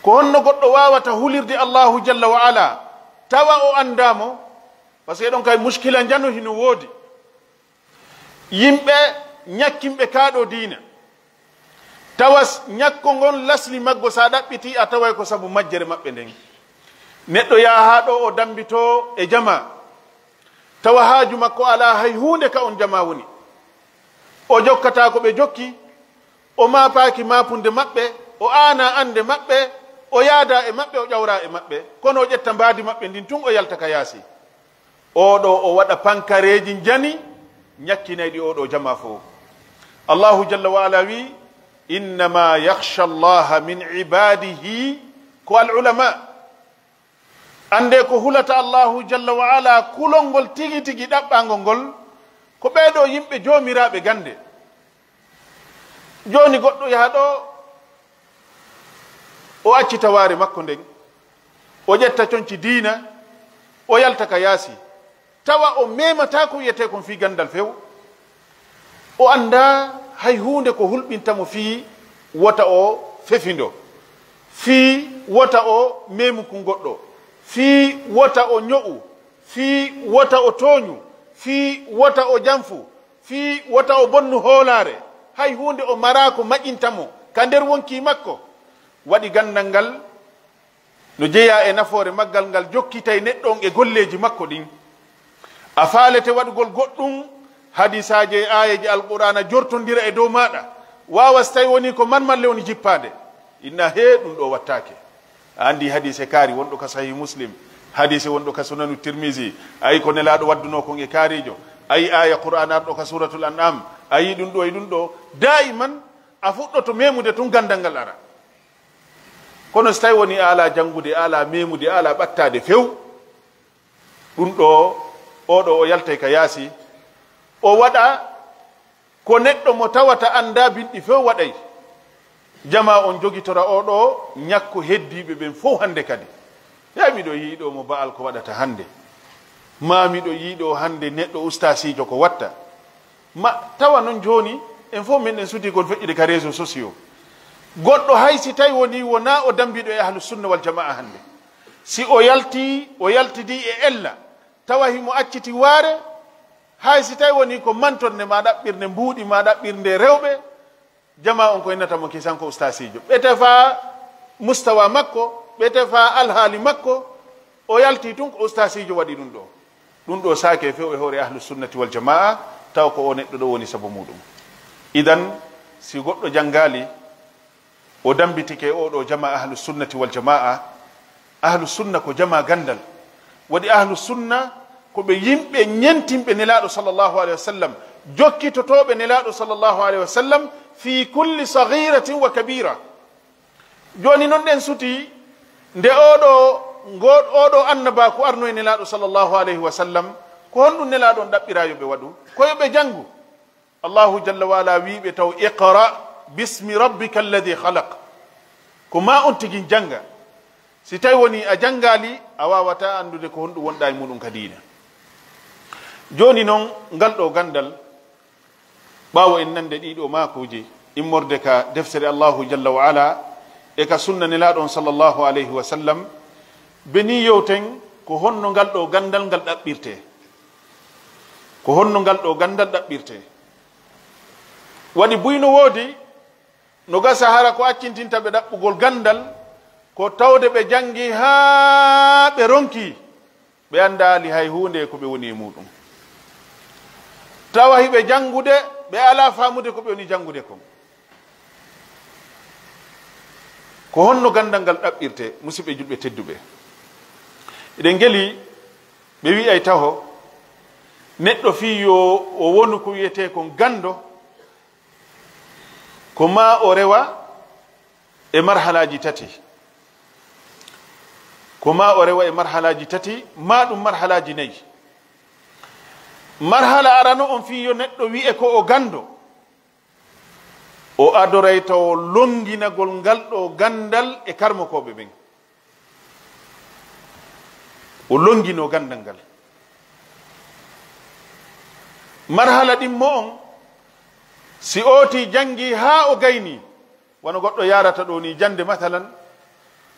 ko honno goɗɗo wawata hulirde Allahu jalla wa ala tawa o andamo par ce que ɗon kay muskila jano hino woodi yimɓe ñakkimɓe kaaɗo diina tawas ñakko ngon lasli maggo sa ɗaɓɓiti a taway ko sabu majjere maɓɓe nden neɗɗo yaha ha ɗo o dambito e jama tawa haaju makko ala hay hunde ka on jama woni o jokkata ko ɓe jokki o mapaki mapunde maɓɓe o ana ande maɓɓe o yaada e maɓɓe o ƴawra e maɓɓe kono o ƴetta mbaadi maɓɓe ndin tun o yalta ka yaasi oɗo o waɗa pankareji jani ñakkinayɗi oɗo jama fo allahu jalla wa ala wi innama yakhsha allaha min ibadihi ko al ulama ande ko hulata allahu jalla wa ala kulol ngol tigi tigi ɗaɓɓangol ngol ko ɓeeɗo yimɓe joomiraɓe gande joni goɗɗo yaha ɗo o accita waare makko nden o ƴetta conci diina o yalta ka yaasi tawa o memata ko wiyete kon fi gandal few o anda hay hunde ko hulɓintamo fi wota o fefindo fi wota o memuku goɗɗo fi wota o ño'u fi wota o tooñu fi wota o janfu fi wota o bonnu hoolare hay hunde o mara ko maƴintamo ka nder wonki makko waɗi gandal ngal no jeeya e nafoore maggal ngal jokkitay neɗɗon e golleji makko ɗin a faalete waɗugol goɗɗum hadisaji e ayeji alqur'ana jortodira e dow maɗa wawas tawi woni ko manmalle woni jippade inna he ɗum ɗo wattake a andi hadise kaari wonɗo ka sahih muslim hadise wonɗo ka sunanu tirmisi ayi ko nelaɗo wadduno kon e kaarijo ayi aya qur'an arɗo ka suratul an'am ayi ɗum ɗo e ɗum ɗo daiman a fuɗɗoto memude tun gandal ngal ara kono so tawi woni ala jangude ala memude ala ɓattade few ɗum ɗo oɗo o yaltay ka yaasi o waɗa ko neɗɗo mo tawata anda binɗi few waɗay jama on jogitora oɗo ñakko heddiɓe ɓen fof hande kadi ya miɗo yiiɗo mo ba'al ko waɗata hande ma miɗo yiiɗo hande neɗɗo ustasijo ko watta ma tawa noon joni en fof min en sudi kon feƴƴide ka réseau sociaux goɗɗo hay si tawi woni wona o dambiɗo e ahlu sunna wal jamaa hande si o yaltidi e ella tawa himo acciti waare hay si tawi woni ko mantonne ma ɗaɓɓirde mbuuɗi ma ɗaɓɓirde rewɓe jama on ko innatamo kisan ko ustasijo ɓete fa mustawa makko ɓete fa alhaali makko o yalti tun ko ustasijo waɗi ɗum ɗo saake few e hoore ahlu sunnati wal jamaa taw ko o neɗɗo ɗo woni sabu muɗum idan si goɗɗo jangali o dambitike oɗo jama ahlu sunnati wal jamaa ahlu sunna ko jama gandal waɗi ahlu sunna ko ɓe yimɓe ñentimɓe nelaɗo sallllahu alayhi wa sallam jokkitotoɓe nelaɗo sallllahu alayhi wa sallam fi kulli saghiratin wa kabira joni noon ɗen suti nde oɗo annaba ko arno e nelaɗo sallllahu alayhi wa sallam ko honɗum nelaɗon ɗaɓɓira yoɓe waɗu ko yoɓe janngu allahu jalla wa ala wiɓe taw iqra bismi rabbika alladi halaq ko ma on tigui janga si tawi woni a jangali a wawata andude ko honɗum wonɗa e muɗum ka diina joni noon ngal ɗo gandal ɓawo en nande ɗiɗo makuji immorde ka deftere allahu jalla wa ala e ka sunna nelaɗon sallllahu alayhi wa sallam beni yewten ko honno ngal ɗo gandal ngal ɗaɓɓirte ko honno ngal ɗo gandal ɗaɓɓirte waɗi buyno woodi no gasa hara ko accintinta ɓe ɗaɓɓugol gandal ko tawde ɓe jangi haa ɓe ronki ɓe andali hay hunde ko ɓe woni e muɗum tawa hiɓe jangude ɓe ala famude ko ɓe woni jangude kon ko honno gandal ngal ɗaɓɓirte musidɓe julɓe tedduɓe eɗen geli ɓe wi'ay taho neɗɗo fi yo o wonu ko wiyete kon gando ko ma o rewa e marhalaji tati ko ma o rewa e marhalaji tati ma ɗum marhalaji nayyi marhala arano on fi yo neɗɗo wi'e ko o gando o adoray taw longinagol ngal ɗo gandal e karmokoɓe ɓen o longino gandal ngal marhala ɗimmo on si oti jangi ha o gayni wono goɗɗo yarata ɗo ni jande mathalan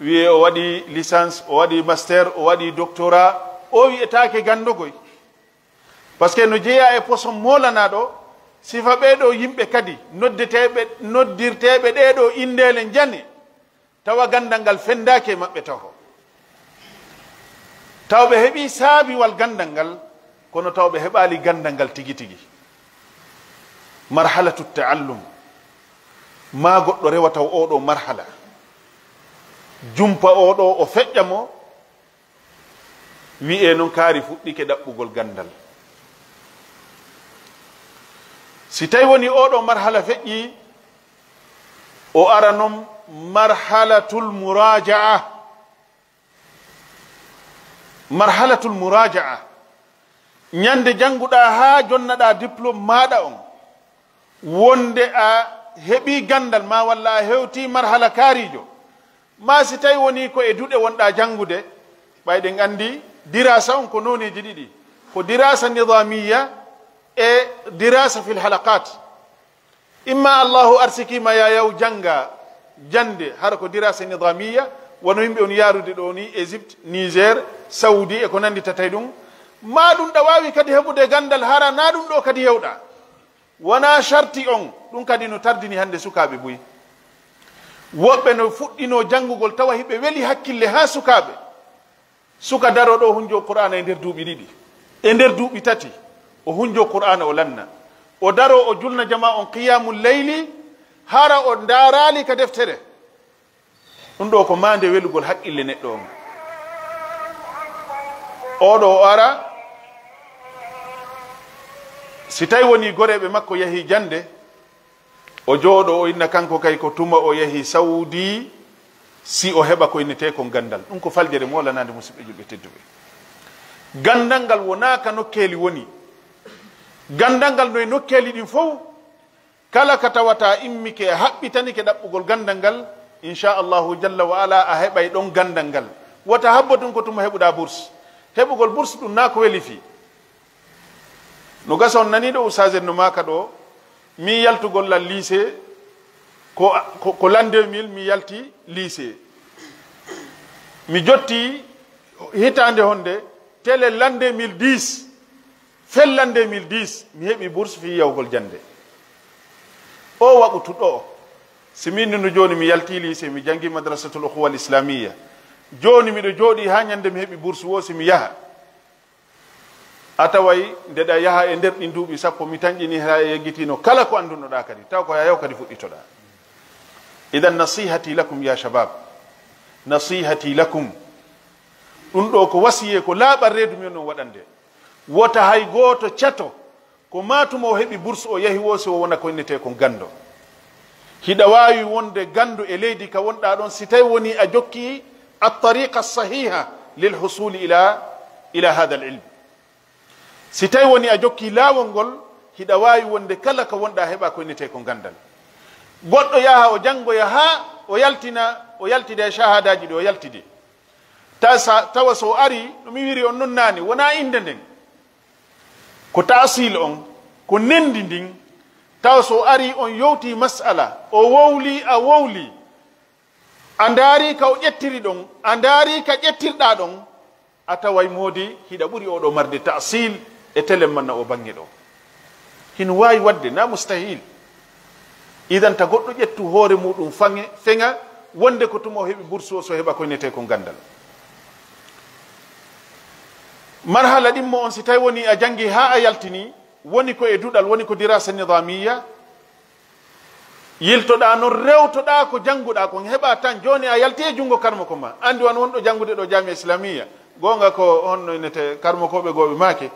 wiye o waɗi licence o waɗi master o waɗi doctorat o wiyetake gandogoy par ce que no jeeya e poson molanaɗo sifa ɓeɗo yimɓe kadi noddirteɓe ɗeɗo indele jani tawa gandal ngal fendake maɓɓe taho tawɓe heeɓi saabiwal gandal ngal kono tawɓe heɓali gandal ngal tigi tigi marhalatu taallum ma goɗɗo rewa taw oɗo marhala jumpa oɗo o feƴƴamo wi'e noon kaari fuɗɗike ɗaɓɓugol gandal si tawi woni oɗo marhala feƴƴi o ara noon marhalatul muraja'a ñande jannguɗa ha jonnaɗa diplôme maɗa on wonde a heɓi gandal ma walla a hewti marhala kaarijo ma si tawi woni ko e duɗe wonɗa janngude ɓayɗen andi dirasa on ko noneji ɗiɗi ko dirasa nidamiya e dirasa fil halaqat imma allahu arsikima ya yaw janga jande hara ko dirasa nidamiya wono yimɓe on yarude ɗo ni égypte niger saoudi e ko nandi tatay ɗum ma ɗum ɗa wawi kadi heɓude gandal hara na ɗum ɗo kadi hewɗa wona charti on ɗum kadi no tardini hande sukaɓe boyi woɓɓe no fuɗɗino janngugol tawa hiɓe weeli hakkille ha sukaɓe suka daroɗo hunjo qur'ana e nder duuɓi ɗiɗi e nder duuɓi tati o hunjo qur'ana o lanna o daro o julna jama on qiyamul leyli hara o darali ka deftere ɗum ɗo ko mande welugol haqqille neɗɗo on oɗo o ara si tawi woni goreɓe makko yahi jande o jooɗo o inna kanko kay ko tuma o yahi saudi si o heɓa ko innete kon gandal ɗum ko faljere molanade musidɓe julɓe tedduɓe gandal ngal wona ka nokkeli woni gandal ngal noye nokkeli ɗin fof kala ka tawata immike haɓɓitanike ɗaɓɓugol gandal ngal inchallahu jalla wa ala a heɓay ɗon gandal ngal wota habbo tun ko tuma heɓuɗa bourse heɓugol bourse ɗum na ko weli fi no gasa on naniɗo usagen no maka ɗo mi yaltugollal lycée ko l'an 2000 mi yalti lycée mi jotti hitande honde tele l'an 2010 fel l'an 2010 mi heɓi bourse fi yawgol jande o waɓutuɗo si min no joni mi yalti lycée mi jangi madrasatul ukhuwa al islamia joni miɗo jooɗi ha ñande mi heɓi bourse wo si mi yaha a taway ndeɗa yaha e nder ɗin duuɓi sappo mi tañƴini ha yeggitino kala ko andunoɗa kadi taw ko yayaw kadi fuɗɗitoɗa idan nasihati lakum ya shabab nasihati lakum ɗum ɗo ko wasiye ko laaɓal reedu men on waɗande wota hay gooto cato ko matuma o heɓi bourse o yahi wo so o wona ko innete kon gando hiɗa wawi wonde gandu e leydi ka wonɗa ɗon si tawi woni a jokki altariqa sahiha lil husuli ila hada al ilm si tawi woni a jokki laawol ngol hiɗa wawi wonde kala ko wonɗa heɓa ko innete ko gandal goɗɗo yaha o janngoya ha o yaltide shahadaji ɗi o yaltide tawa so ari ɗumi wiri on non nani wona inde nden ko tasil on ko nendi ndin tawa so ari on yowti masala o wowli a wowli a ndaari ka o ƴettiri ɗon a ndaari ka ƴettirɗa ɗon a taway moodi hiɗa ɓuri oɗo marde tasil e telen manna o bange ɗo hino wawi wadde na mustahil idan ta goɗɗo ƴettu hoore muɗum feŋa wonde ko tuma o heɓi bourse o so heɓa ko innete ko gandal marhala ɗimmo on si tawi woni a jangi ha a yaltini woni ko e duɗal woni ko dirasa nidamiya yiltoɗa noon rewtoɗa ko jannguɗa kon heɓa tan joni a yalti e junngo karmoko ma andi wan wonɗo janngude ɗo jamia islamia gonga ko honno innete karmokoɓe goɓe maake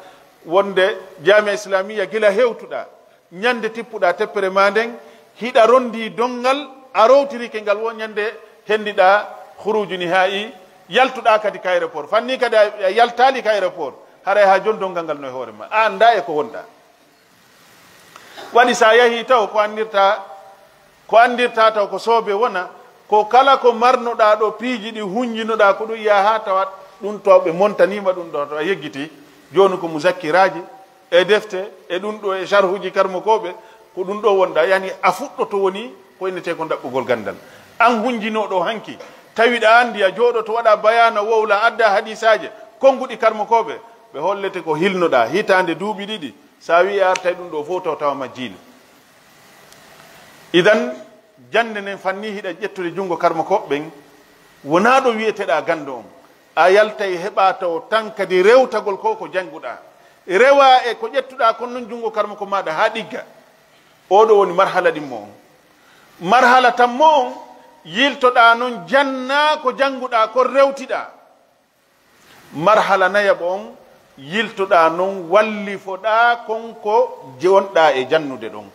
wonde jamia islamia gila hewtuɗa ñande tippuɗa teppere ma nden hiɗa rondi dongal a rowtirike ngal wo ñande hendiɗa huruju ni ha i yaltuɗa kadi ka aéroport fanni kadi a yaltali ka aéroport haray ha joni dongal ngal no e hoore ma a anda e ko wonɗa waɗi sa yahi taw ko andirta taw ko soobe wona ko kala ko marnoɗa ɗo piiji ɗi hunjinoɗa ko ɗum yiya ha tawa ɗum to ɓe montanima ɗum ɗo to a yeggiti joni ko muzakkiraji e defte e ɗum ɗo e charhuji karmokoɓe ko ɗum ɗo wonɗa yani a fuɗɗoto woni ko innete ko daɓɓugol gandal an hunjinoɗo hanki tawiɗa andi a jooɗoto waɗa bayana wowla adda hadisaje konguɗi karmakoɓe ɓe hollete ko hilnoɗa hitande duuɓi ɗiɗi sa wi artay ɗum ɗo fof taw tawa majjiino idan jande nden fanni hiɗa ƴettude junngo karmakoɓe ɓen wona ɗo wiyeteɗa gando on a yaltay heɓa taw tan kadi rewtagol ko ko jannguɗa rewa e ko ƴettuɗa kon noon junngo karmako maɗa ha ɗigga oɗo woni marhala ɗimmo on marhala tammo on yiltoɗa noon janna ko jannguɗa ko rewtiɗa marhala nayaɓo on yiltoɗa noon wallifoɗa konko wonɗa e jannude ɗon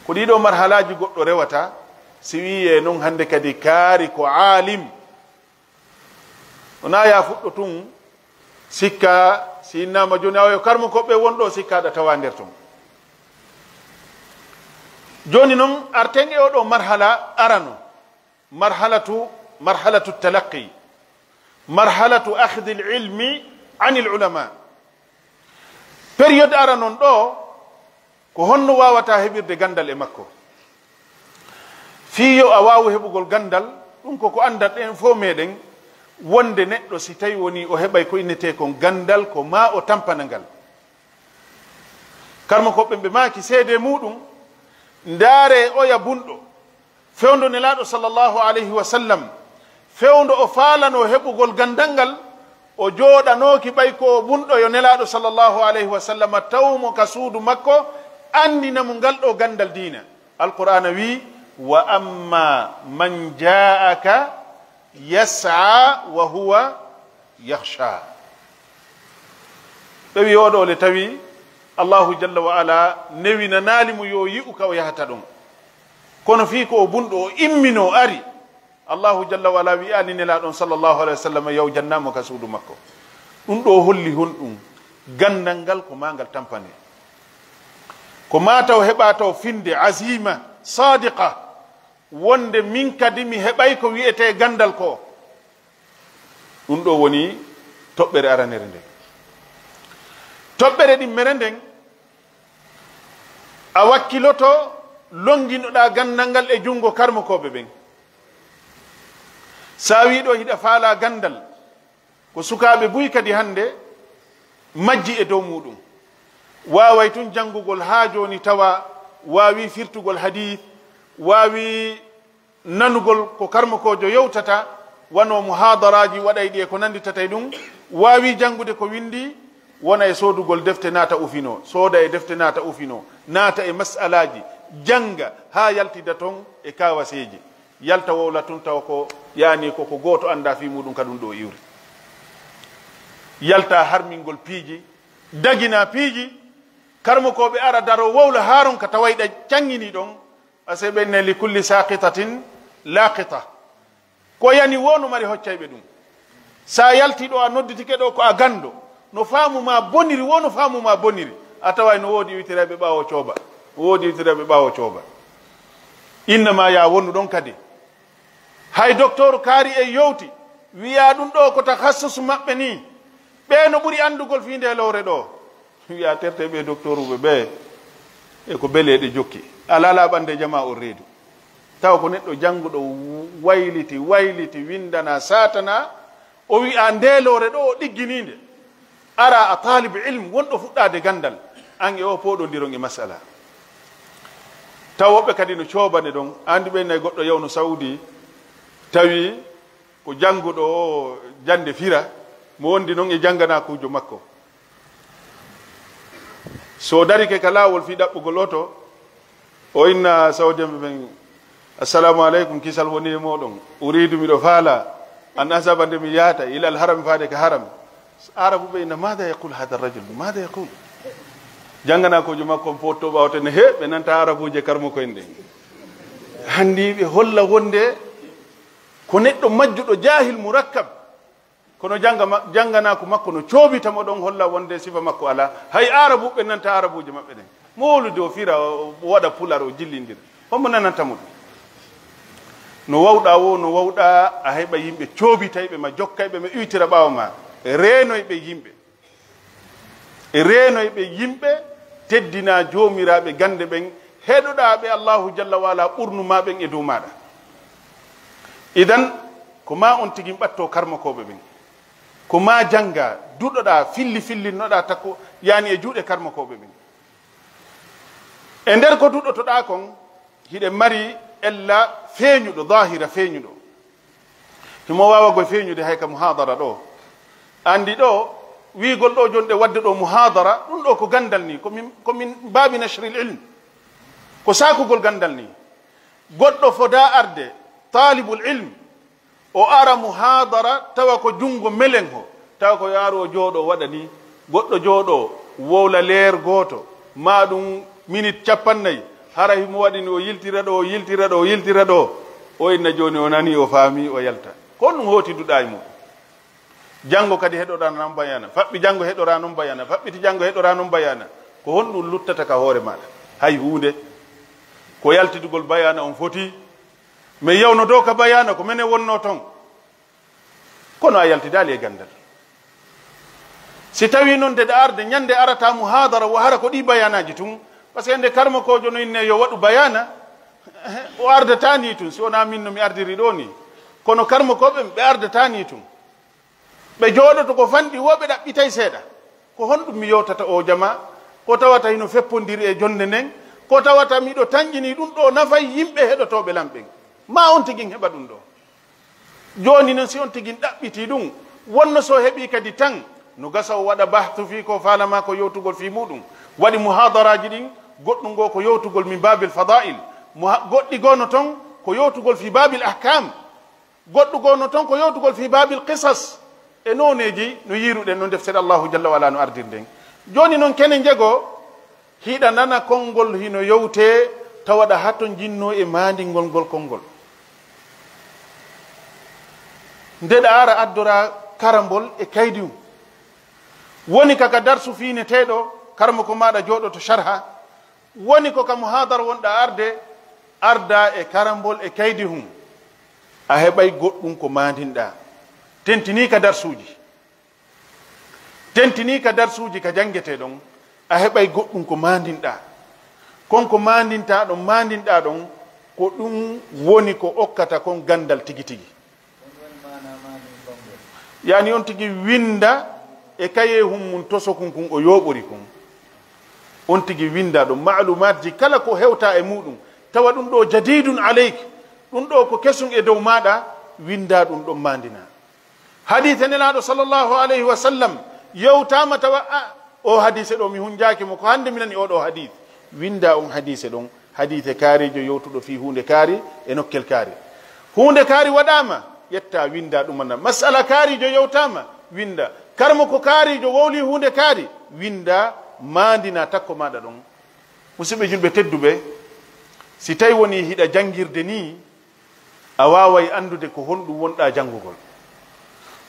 ko ɗiɗo marhalaji goɗɗo rewata si wiye noon hande kadi kaari ko alim wona ya fuɗɗo tun sikka si innama joni awayo karmo koɓɓe wonɗo sikkaɗa tawa nder ton joni noon arten e oɗo marhala arano marhalatu talaqi marhalatu ahdi lilmi an ilulama période ara noon ɗo ko honno wawata heɓirde gandal e makko fiyo a wawi heɓugol gandal ɗum koko andat en fo meɗen wonde neɗɗo si tawi woni o heɓay ko innete kon gandal ko ma o tampana ngal karma koɓɓe ɓe maki seede muɗum ndaare oya bunɗo fewndo nelaɗo sallllahu alayhi wa sallam fewndo o faalano heɓugol gandal ngal o jooɗanoki ɓay ko bunɗo yo nelaɗo sallllahu alayhi wa sallam tawmo ka suudu makko andinamo ngal ɗo gandal diina alqur'ana wi wa amma man ja'aka yas'a wa huwa yakhsha ɓe wi oɗo le tawi allahu jalla wa ala newina naalimo yo yi'u ka o yahata ɗon kono fi ko o bunɗo o immino ari allahu jalla wa ala wiyani nelaɗon sallllahu alayhi wa sallam yaw jannamo ka suudu makko ɗum ɗo holli hon ɗum gandal ngal ko ma ngal tampane ko ma taw heɓa taw finde azima sadiqa wonde min kadi mi heɓay ko wiyete gandal ko ɗum ɗo woni toɓɓere aranere nden toɓɓere ɗimmere nden a wakkiloto longinoɗa gandal ngal e junngo karmakoɓe ɓen sa wiɗo hiɗa faala gandal ko sukaɓe buy kadi hande majji e dow muɗum waway tun janngugol ha joni tawa wawi firtugol hadith wawi nanugol ko karmakojo yewtata wano muhadaraji waɗay ɗi e ko nanditatay ɗum wawi janngude ko windi wona e soodugol defte naata ufino sooda e defte naata ufino naata e masalaji janga ha yaltida ton e kawaseji yalta wowla tun taw ko yani koko goto anda fi muɗum ka ɗum ɗo iwri yalta harmingol piiji dagina piiji karmakoɓe ara daro wowla haron ka tawayɗa cangini ɗon ase ɓenne li kulli saqitatin laqita ko yani wonu mari hoccayɓe ɗum sa yalti ɗo a nodditike ɗo ko a gando no faamuma boniri wono faamuma boniri a taway no woodi witireɓe ɓawo cooba woodi witireɓe ɓawo cooba innama ya wonu ɗon kadi hay docteur kaari e yowti wiya ɗum ɗo ko tahassusu maɓɓe ni ɓe no ɓuri andugol fi nde lowre ɗo wiya terteɓe docteur uɓe ɓe e ko beleɗe jokki alala ɓande jama o reedu taw ko neɗɗo jannguɗo wayliti windana satana o wi'a ndelore ɗo o ɗiggininde ara a talib ilme wonɗo fuɗɗade gandal an e o poɗodiron e masala taw woɓɓe kadi no coobane ɗon andi ɓe nayi goɗɗo yawno saudi tawi ko jannguɗo o jande fira mo wondi noon e janngana kuujo makko so darike ka laawol fi ɗaɓɓugol oto o inna sawdiamɓe ɓen assalamu aleykum kisal woni e moɗon uridu miɗo faala an asaba nde mi yahata ilal haram faade ka haram arabu ɓe inna mada yaqul hada rajul mada yaqul janngana kojo makko fof to ɓawtene he ɓe nanta arabuje karmo koyen ɗen hanndi ɓe holla wonde ko neɗɗo majjuɗo jahil murakkab kono janngana ko makko no coobitamo ɗon holla wonde sifa makko ala hay arabu ɓe nanta arabuje maɓɓe ɗen mowlude o fira o waɗa pular o jillindira hombo nanantamo ɗum no wawɗa wo no wawɗa a heɓa yimɓe coobitayɓe ma jokkayɓe ma iwtira ɓaawa ma reenoyɓe yimɓe teddina joomiraɓe gande ɓen heɗoɗaɓe allahu jalla wala ɓurnumaɓen e dow maɗa idan ko ma on tigi ɓatto karmakoɓe ɓen ko ma janga duɗoɗa fillinnoɗa takko yani e juuɗe karmakoɓe ɓen e nder ko duɗotoɗa kon hiɗe mari ella feeñuɗo dahira feeñuɗo himo wawa goye feeñude hay ka muhadara ɗo andi ɗo wigol ɗo jonɗe wadde ɗo muhadara ɗum ɗo ko gandal ni komin baabi nashril ilm ko sakugol gandal ni goɗɗo foda arde talibul ilm o ara muhadara tawa ko jungo melen ho tawa ko yaaru o jooɗo waɗa ni goɗɗo jooɗo wowla leer gooto ma ɗum minute 50 hara himo waɗini o yiltira ɗo o inna joni o nani o faami o yalta ko ɗum hooti duɗa e muɗum janngo kadi heɗoɗa noon bayana faɓɓi janngo heɗora noon bayana faɓɓiti janngo heɗora noon bayana ko honɗum luttata ka hoore maɗa hay hunde ko yaltidugol bayana on foti mais yawno dow ka bayana ko minen wonno toon kono a yaltidali e gandal si tawi noon nde arde ñande arata muhadara wo hara ko ɗi bayanaji tun par ce que nde karma kojo no inne yo waɗu bayana o ardatani tun si wona min no mi ardiri ɗo ni kono karma koɓe ɓe ardatani tun ɓe jooɗoto ko fanɗi woɓe ɗaɓɓitay seeɗa ko honɗum mi yewtata o jama ko tawata hino feppodiri e jonde nden ko tawata miɗo tañƴini ɗum ɗo nafay yimɓe heɗotoɓe lamɓen ma on tigin heɓa ɗum ɗo joni noon si on tigin ɗaɓɓiti ɗum wonno so heeɓi kadi tan no gasa o waɗa bahtu fi ko falama ko yewtugol fi muɗum waɗi muhadaraji ɗin goɗɗum ngo ko yewtugol min babil fadail goɗɗi gono toon ko yewtugol fi babil ahkam goɗɗu gono toon ko yewtugol fi babil qisas e noneji no yiruɗen no deftere allahu jalla wala no ardirden joni noon kene jego hiɗa nana konngol hino yewte tawaɗa hatto jinno e mandingol ngol konngol ndeɗa ara addora karambol e kaydiyum woni kaka darsu fineteɗo karma ko maɗa jooɗo to sharha woni ko ka muhadara wonɗa arda e karambol e kaydi hum a heɓay goɗɗum ko mandinɗa tentini ka darsuji ka jangete ɗon a heɓay goɗɗum ko mandinɗa konko mandinta ɗon ko ɗum woni ko okkata kon gandal tigi tigi yani on tigi winda e kaye hum mum tosokun kun o yoɓori kun on tigi winda ɗo malumat ji kala ko hewta e muɗum tawa ɗum ɗo jadidun aleyk ɗum ɗo ko kesum e dow maɗa winda ɗum ɗon mandina hadise nelaɗo sallllahu alayhi wa sallam yewtama tawa o hadise ɗo mi hunjakimo ko hande minani oɗo hadise winda on hadise ɗon hadise kaarijo yewtuɗo fi hunde kaari e nokkel kaari hunde kaari waɗama ƴetta winda ɗumana masala kaarijo yewtama winda karmo ko kaarijo wowli hunde kaari winda mandina takko maɗa ɗon musidɓe julɓe tedduɓe si tawi woni hiɗa jangirde ni a waway andude ko honɗum wonɗa jangugol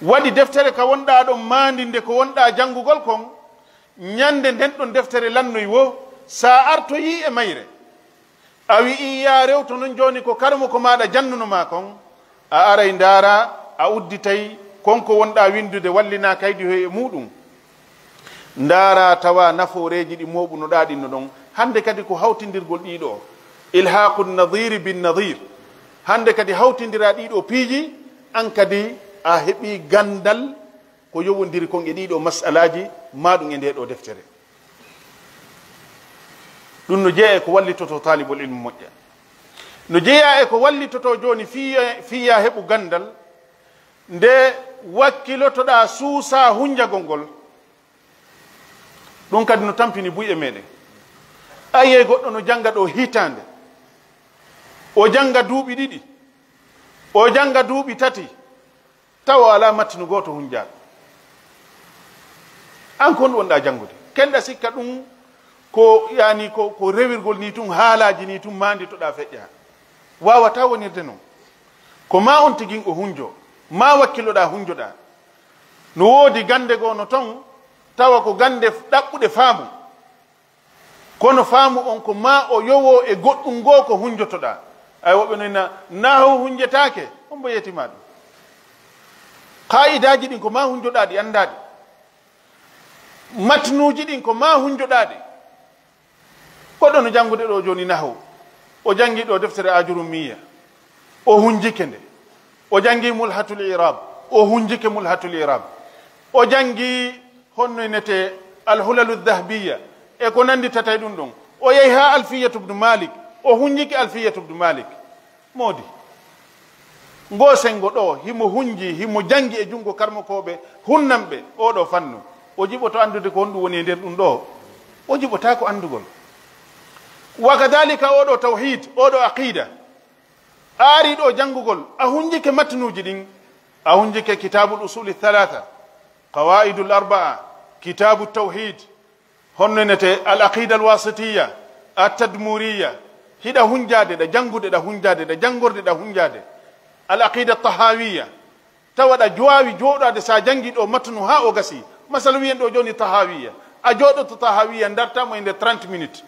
waɗi deftere ka wonɗa ɗon mandinde ko wonɗa jangugol kon ñande nden ɗon deftere lannoy wo sa artoyi e mayre a wi'i ya rewto noon joni ko karmo ko maɗa jannunoma kon a aray ndaara a udditay konko wonɗa windude wallina kaydi ho e muɗum ndaara tawa nafooreji ɗi moɓunoɗa ɗinno ɗon hande kadi ko hawtindirgol ɗiɗo ilhaqu nadiri bin nadir hande kadi hawtindira ɗiɗo piiji an kadi a heeɓi gandal ko yowodiri kon e ɗiɗo masalaji maɗum e nde ɗo deftere ɗum no jeeya ko wallitoto talibol ilmu moƴƴa no jeeya e ko wallitoto joni fiya heɓu gandal nde wakkilotoɗa suusa hunjagol ngol ɗum kadi no tampini buyɗe meɗen ayiye goɗɗo no janga ɗo hitande o janga duuɓi ɗiɗi o janga duuɓi tati tawa ala mattinu goto hunjaɗo an kon wonɗa jangude kenɗa sikka ɗum ko yani ko rewirgol ni tun haalaji ni tun manditoɗa feƴƴa wawata wonirde noon ko ma on tigin o hunjo ma wakkiloɗa hunjoɗa no woodi gande gono ton tawa ko gande ɗaɓɓuɗe faamu kono faamu on ko ma o yowo e goɗɗum ngo ko hunjotoɗa ay woɓe noyna naho hunjetake on mbo yetima ɗum qa'idaji ɗin ko ma hunjoɗa ɗi andaɗi matnuji ɗin ko ma hunjoɗa ɗi goɗɗo no jangude ɗo joni naho o jangi ɗo deftere ajurum miya o hunjike nde o jangi mulhatul irab o hunjike mulhatul irab o jangi honno nete alhulalu dhahabiyya e ko nandi tatay ɗum ɗon o yehi ha alfiyatu ibn malik o hunjiki alfiyatu ibn malik modi ngo sengo ɗo himo hunji himo jangi e jungo karmakoɓe hunnamɓe oɗo fannu o jiɓoto andude ko honɗum woni e nder ɗum ɗo o jiɓota ko andugol wa kadhalika oɗo tawhid oɗo aqida ari ɗo jangugol a hunjike matnuji ɗin a hunjike kitabul usuli thalatha qawaidul arbaa kitabu tawhid honnenete al aqida al wasitiya at tadmuriya hiɗa hunjade ɗa jangude ɗa hunjade ɗa jangorde ɗa hunjade al aqida tahawiya tawaɗa jowawi joɗade sa jangi ɗo matnu ha o gasi masala wiyen ɗo joni tahawiya a joɗoto tahawiya dartamo e nder 30 minutes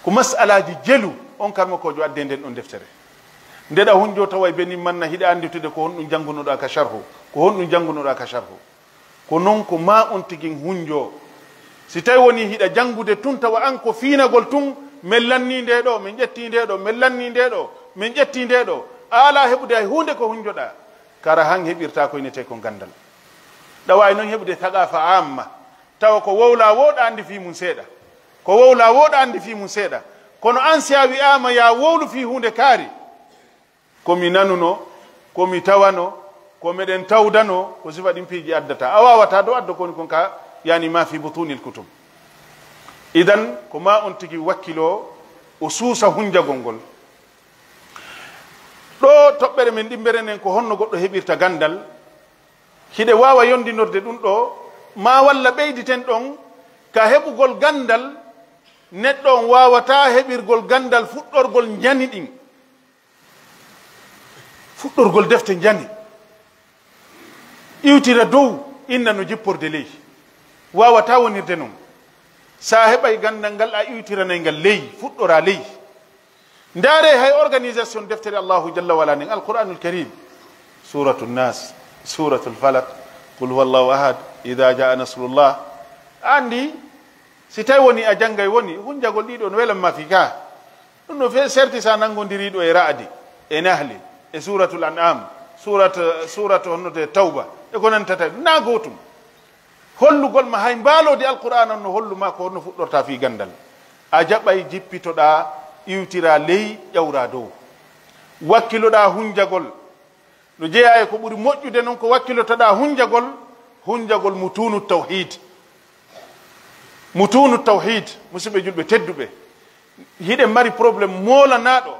ko masalaji jelu on karmakojo adde nden ɗon deftere ndeɗa hunjo tawa benin manna hiɗa anditude ko honɗum jangunoɗa ka sharhu ko honɗum jangunoɗa ka sharhu ko noon ko ma on tigin hunjo si tawi woni hiɗa jangude tun tawa an ko fiinagol tun min lanni nde ɗo min ƴetti nde ɗo min lanni nde ɗo min ƴetti nde ɗo ala heɓude hay hunde ko hunjoɗa kara han heɓirta ko inete ko gandal ɗa wawi noon heɓude thaqafa amma tawa ko wowla woɗa andi fi mum seeɗa ko wowla woɗa andi fi mum seeɗa kono an si a wiyama ya wowlu fi hunde kaari komi nanuno komi tawano ko meɗen tawdano ko sifa ɗin piiji addata a wawata do adda koni kon ka yani ma fi butunil kutub idan ko ma on tigi wakkilo o suusa hunjagol ngol ɗo toɓɓere men ɗimbere nden ko honno goɗɗo heɓirta gandal hiɗe wawa yondinorde ɗum ɗo ma walla ɓeyditen ɗon ka heɓugol gandal neɗɗo on wawata heɓirgol gandal fuɗɗorgol jani ɗin fuɗɗorgol defte jani iwtira dow inna no jipporde ley wawata wonirde noon sa heɓay gandal ngal a iwtiranay ngal ley fuɗɗora ley ndaare hay organisation deftere allahu jalla wala nden alquranul karim suratu nnas suratu lfalak qul huwa allahu ahad ida jaa nasrullah andi si tawi woni a janggay woni hunjagol ɗiɗo no welanma fi ka ɗum no fe certi sa nangodiriɗo e ra'di e nahli e suratul an'am suratu honnote tawba e ko nantata na gotum hollugol ma hay mbalode alquran on no holluma ko honno fuɗɗorta fi gandal a jaɓay jippitoɗa iwtira ley ƴawra dow wakkiloɗa hunjagol no jeeya e ko ɓuri moƴƴude noon ko wakkilotoɗa hunjagol mutunu tawhid mutunu tawhid musidɓe julɓe tedduɓe hiɗe mari probléme molanaɗo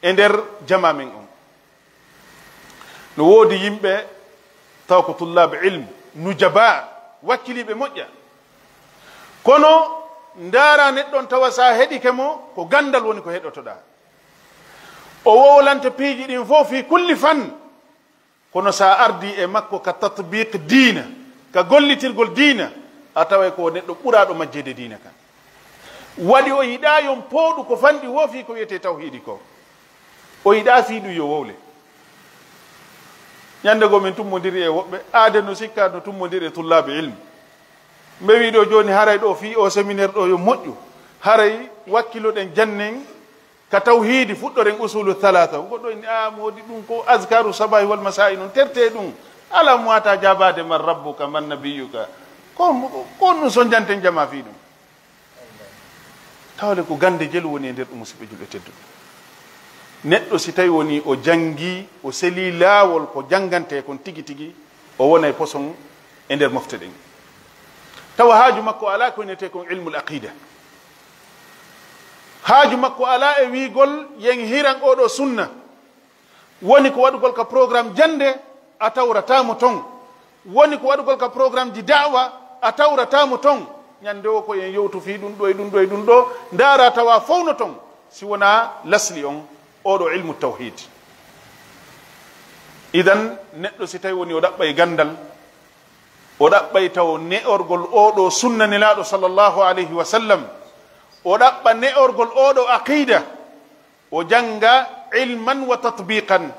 e nder jama men on no woodi yimɓe taw ko tullabe ilme nujaba wakkiliɓe moƴƴa kono ndaara neɗɗon tawa sa heɗike mo ko gandal woni ko heɗotoɗa o wowlante piiji ɗin fof fi kulli fan kono sa ardi e makko ka tatbiq diina ka gollitirgol diina a taway ko neɗɗo ɓuraɗo majjede diina kan waɗi o yiɗa yon pooɗu ko fanɗi wofi ko wiyete tawhidi ko o yiɗa fiiɗum yo wowle ñande go min tummodiri e woɓɓe aade no sikka no tummodiri e tullabe ilme mbewi ɗo joni haray ɗo fi o séminaire ɗo yo moƴƴu haray wakkiloɗen jannen ka tawhidi fuɗɗoren usulu thalatha goɗɗo ni a modi ɗum ko askaru sabahi wal masai noon terte ɗum ala moata jabade man rabbuka man nabiyuka ko ɗum so janten jama fi ɗum tawle ko gande jelu woni e nder ɗum musidɓe julɓe tedduɓe neɗɗo si tawi woni o jangi o seli laawol ko jangante kon tigi tigi o wona e poson e nder mofte ɗen tawa haaju makko ala ko winete kon ilmul aqida haaju makko ala e wiigol yen hiran oɗo sunna woni ko waɗugol ka programme jande a tawratamo ton woni ko waɗugol ka programme di dawa a tawratamo ton ñande o ko yen yewtu fi ɗum ɗo e ɗum ɗo e ɗum ɗo ndaara tawa fowno ton si wona lasli on oɗo ilmu tawhid idan neɗɗo si tawi woni o ɗaɓɓay gandal o ɗaɓɓay taw ne'orgol oɗo sunna nelaɗo sallllahu alayhi wa sallam o ɗaɓɓa ne'orgol oɗo aqida o janga ilman wa tatbiqan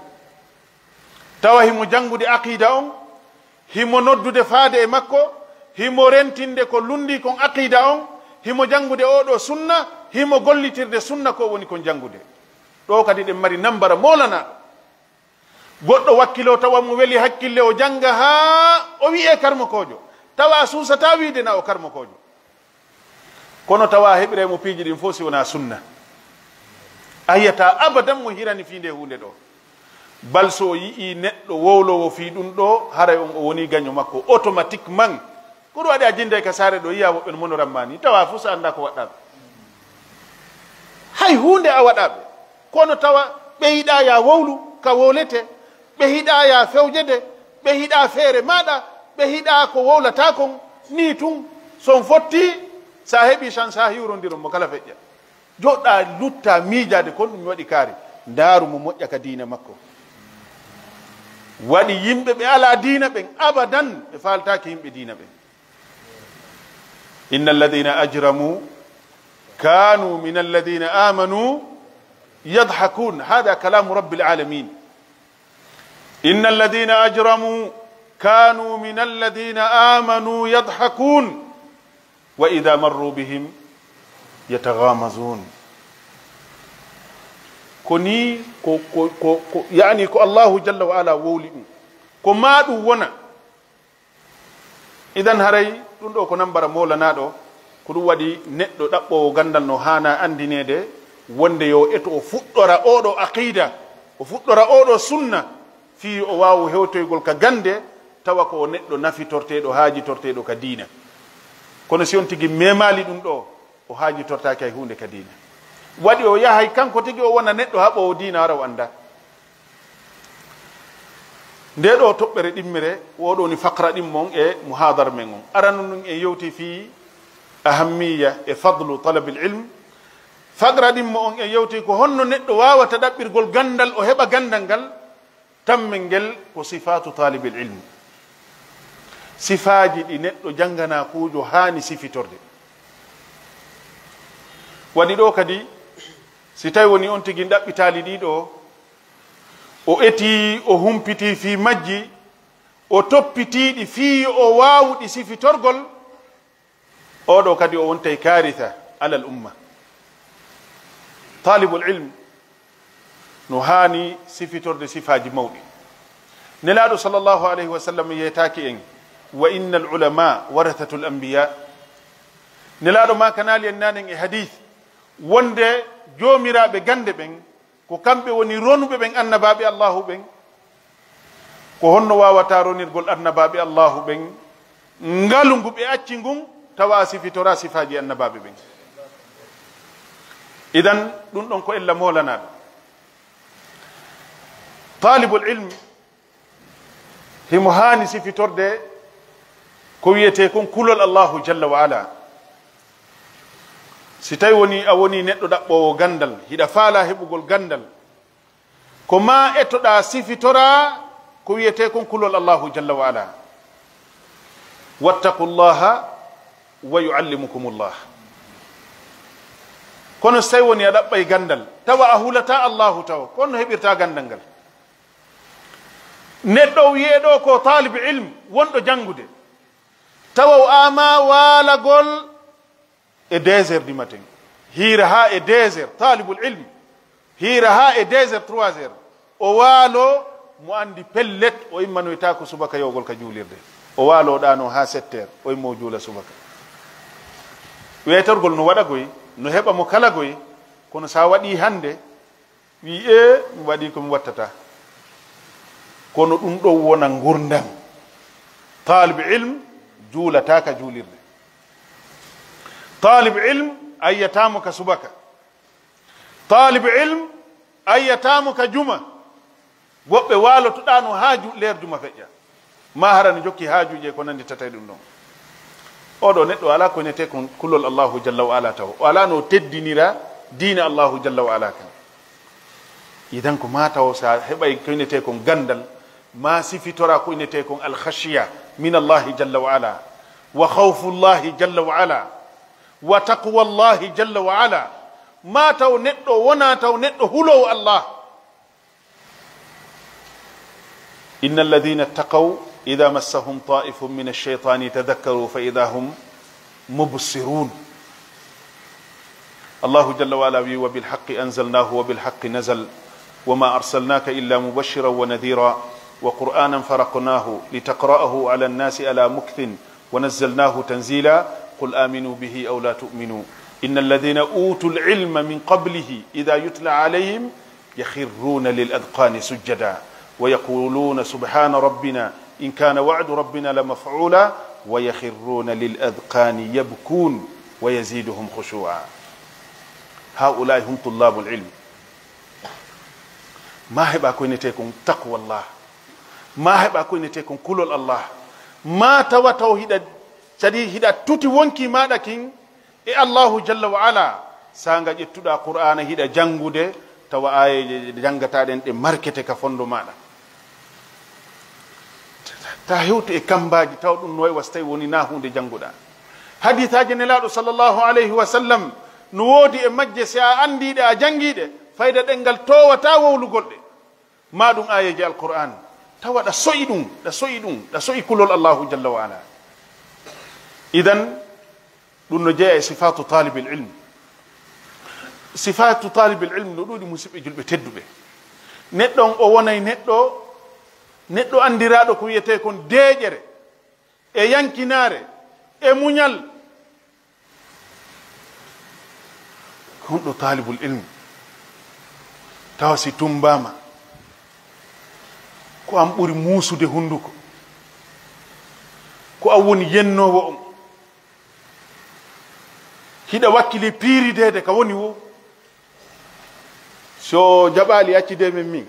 tawa himo jangude aqida on himo noddude faade e makko himo rentinde ko lundi kon aqida on himo jangude oɗo sunna himo gollitirde sunna ko woni kon jangude ɗo kadi ɗen mari nambara molana goɗɗo wakkilo tawa mo weli hakkille o janga ha o wi'e karmakojo tawa suusata wiide na o karmakojo kono tawa heɓiremo piiji ɗin fof si wona sunna a yiyata abadan mo hirani fi nde hunde ɗo bal so o yii neɗɗo wowlowo fi ɗum ɗo haray on o woni gaño makko automatiquement ko ɗum waɗi a jinde ka saare ɗo yiya woɓɓe no monorammani tawa fo so anda ko waɗɗaɓe hay hunde a waɗaɓe kono tawa ɓeyiɗa ya wowlu ka wowlete ɓeyiɗa ya fewjede ɓeyiɗa feere maɗa ɓeyiɗa ko wowlata kon ni tun son fotti sa heeɓi chance ha hiwrodiron mo kala feƴƴa joɗɗa lutta miijade kon ɗum waɗi kaari ndaaru mo moƴƴa ka diina makko waɗi yimɓe ɓe ala diina ɓen abadan ɓe faltaki yimɓe diina ɓen inna alladina ajramu kanu min alladina amanu yadhakun hada kalamu rabbil alamin inna alladina ajramu kanu min alladina amanu yadhakun wa idha marru bihim yataghamazun koni yani ko Allahu jalla wa ala wowli ɗum ko ma ɗum wona idan haray ɗum ɗo ko nambara molanaɗo ko ɗum waɗi neɗɗo ɗaɓɓowo gandal no hana andinede wonde yo eto o fuɗɗora oɗo aqida o fuɗɗora oɗo sunna fi o wawa hewtoygol ka gande tawa ko neɗɗo nafitorteɗo haajitorteɗo ka diina kono si on tigui memali ɗum ɗo o haajitortaki hay hunde ka diina waɗi o yahay kanko tigui o wona neɗɗo haɓowo diina wara o anda nde ɗo toɓɓere ɗimmere woɗo ni fakra ɗimmon e muhadar men on arano ɗum en yewti fi ahammiya e fadlu talabil ilm fagra ɗimmo on en yewti ko honno neɗɗo wawata ɗaɓɓirgol gandal o heɓa gandal ngal tammel ngel ko sifatu talibil ilm sifaji ɗi neɗɗo jangana kuujo hani sifitorde waɗi ɗo kadi si tawi woni on tigui ɗaɓɓitali ɗiɗo o eti o humpiti fi majji o toppitiɗi fi o wawuɗi sifitorgol oɗo kadi o wontay karitha alal umma talibul ilm no hani sifitorde sifaji mawɗi nelaɗo sallllahu alayhi wa sallam yetaki en wa inna al ulama warathatul anbiya nelaɗo ma kanali en nanen e hadith wonde jomiraɓe gande ɓen ko kamɓe woni ronuɓe ɓen annabaɓe allahu ɓen ko honno wawata ronirgol annabaɓe allahu ɓen ngalu ngu ɓe acci ngun tawa sifitora sifaji annabaɓe ɓen idan ɗum ɗon ko ella molanaɗo talibul ilm himo hani sifitorde ko wiyete kon kulol allahu jalla wa ala si tawi woni a woni neɗɗo ɗaɓɓowo gandal hiɗa faala heɓugol gandal ko ma ettoɗa sifitora ko wiyete kon kulol allahu jalla wa ala wattaqu llaha wa yuallimukumullah kono so tawi woni a ɗaɓɓay gandal tawa a hulata allahu taw kono heɓirta gandal ngal neɗɗo wiyeɗo ko talibe ilm wonɗo jangude tawa o ama walagol e 2 heures du matin hiira ha e 2 heures talibul ilm hiira ha e 2 heures 3 heures o waalo mo andi pellet o immanoyta ko subaka yowgol ka juulirde o waaloɗano ha 7 heures o immo juula subaka wetorgol no waɗa goy no heɓa mo kala goy kono sa waɗi hande wi e mi waɗi komi wattata kono ɗum ɗo wona gurdam talib ilm juulata ka juulirde talib ilm ayyatamo ka subaka talib ilm ayyatamo ka juma woɓɓe walotoɗano haaju leer juma feƴƴa ma harani jokki haajuje ko nandi tatay ɗum ɗon oɗo neɗɗo ala ko nete kon kulol allahu jalla wa ala taw o ala no teddinira diina allahu jalla wa ala kan idan ko ma taw sa heɓay ko nete kon gandal ma sifitora ko inete kon alkhashiya min allahi jalla wa ala wa khawfu llahi jalla wa ala wa taqwa llahi jalla wa ala ma taw neɗɗo wona taw neɗɗo hulowo allah inna alladhina ittaqaw idha massahum ta'ifun min ash-shaytani tadhakkaru fa idha hum mubsirun allahu jalla wa ala wi wa bil haqqi anzalnahu wa bil haqqi nazal وما أرسلناك إلا مبشرا ونذيرا وقرآنا فرقناه لتقرأه على الناس على مكث ونزلناه تنزيلا قل آمنوا به أو لا تؤمنوا إن الذين أوتوا العلم من قبله إذا يتلى عليهم يخرون للأذقان سجدا ويقولون سبحان ربنا إن كان وعد ربنا لمفعولا ويخرون للأذقان يبكون ويزيدهم خشوعا. هؤلاء هم طلاب العلم. ما هبا كوينتكم تقوى الله، ما هبا كوينتكم كل الله، ما توا توحيد سدي هدا توتي وونكي ما دكين e allahu jalla wa ala sanga ƴettuɗa qur'ana hiɗa jangude tawa ayeje jangataɗen ɗe markete ka fondo maɗa ta hewtu e kambaji taw ɗum noy was tawi woni na hunde janguɗa. hadithaji nelaɗo sallllahu alayhi wa sallam no woodi e majje si a andiɗe a jangiɗe fayda ɗengal towata wowlugol ɗe ma ɗum ayeji alqur'an tawa ɗa soyi ɗum ɗa soyi kulol allahu jalla wa ala. idan ɗum no jeeya e sifatu talibil ilm. sifatu talibil ilm no ɗuuɗi musidɓe julɓe tedduɓe. neɗɗon o wonay neɗɗo andiraɗo ko wiyete kon deeƴere e yankinare e muñal. kon ɗo talibul ilm tawa si tumbama ko an ɓuri muusude hunduko, ko an woni yennowo on, hiɗa wakkili piiridede ka woni wo. so jaɓali accide men min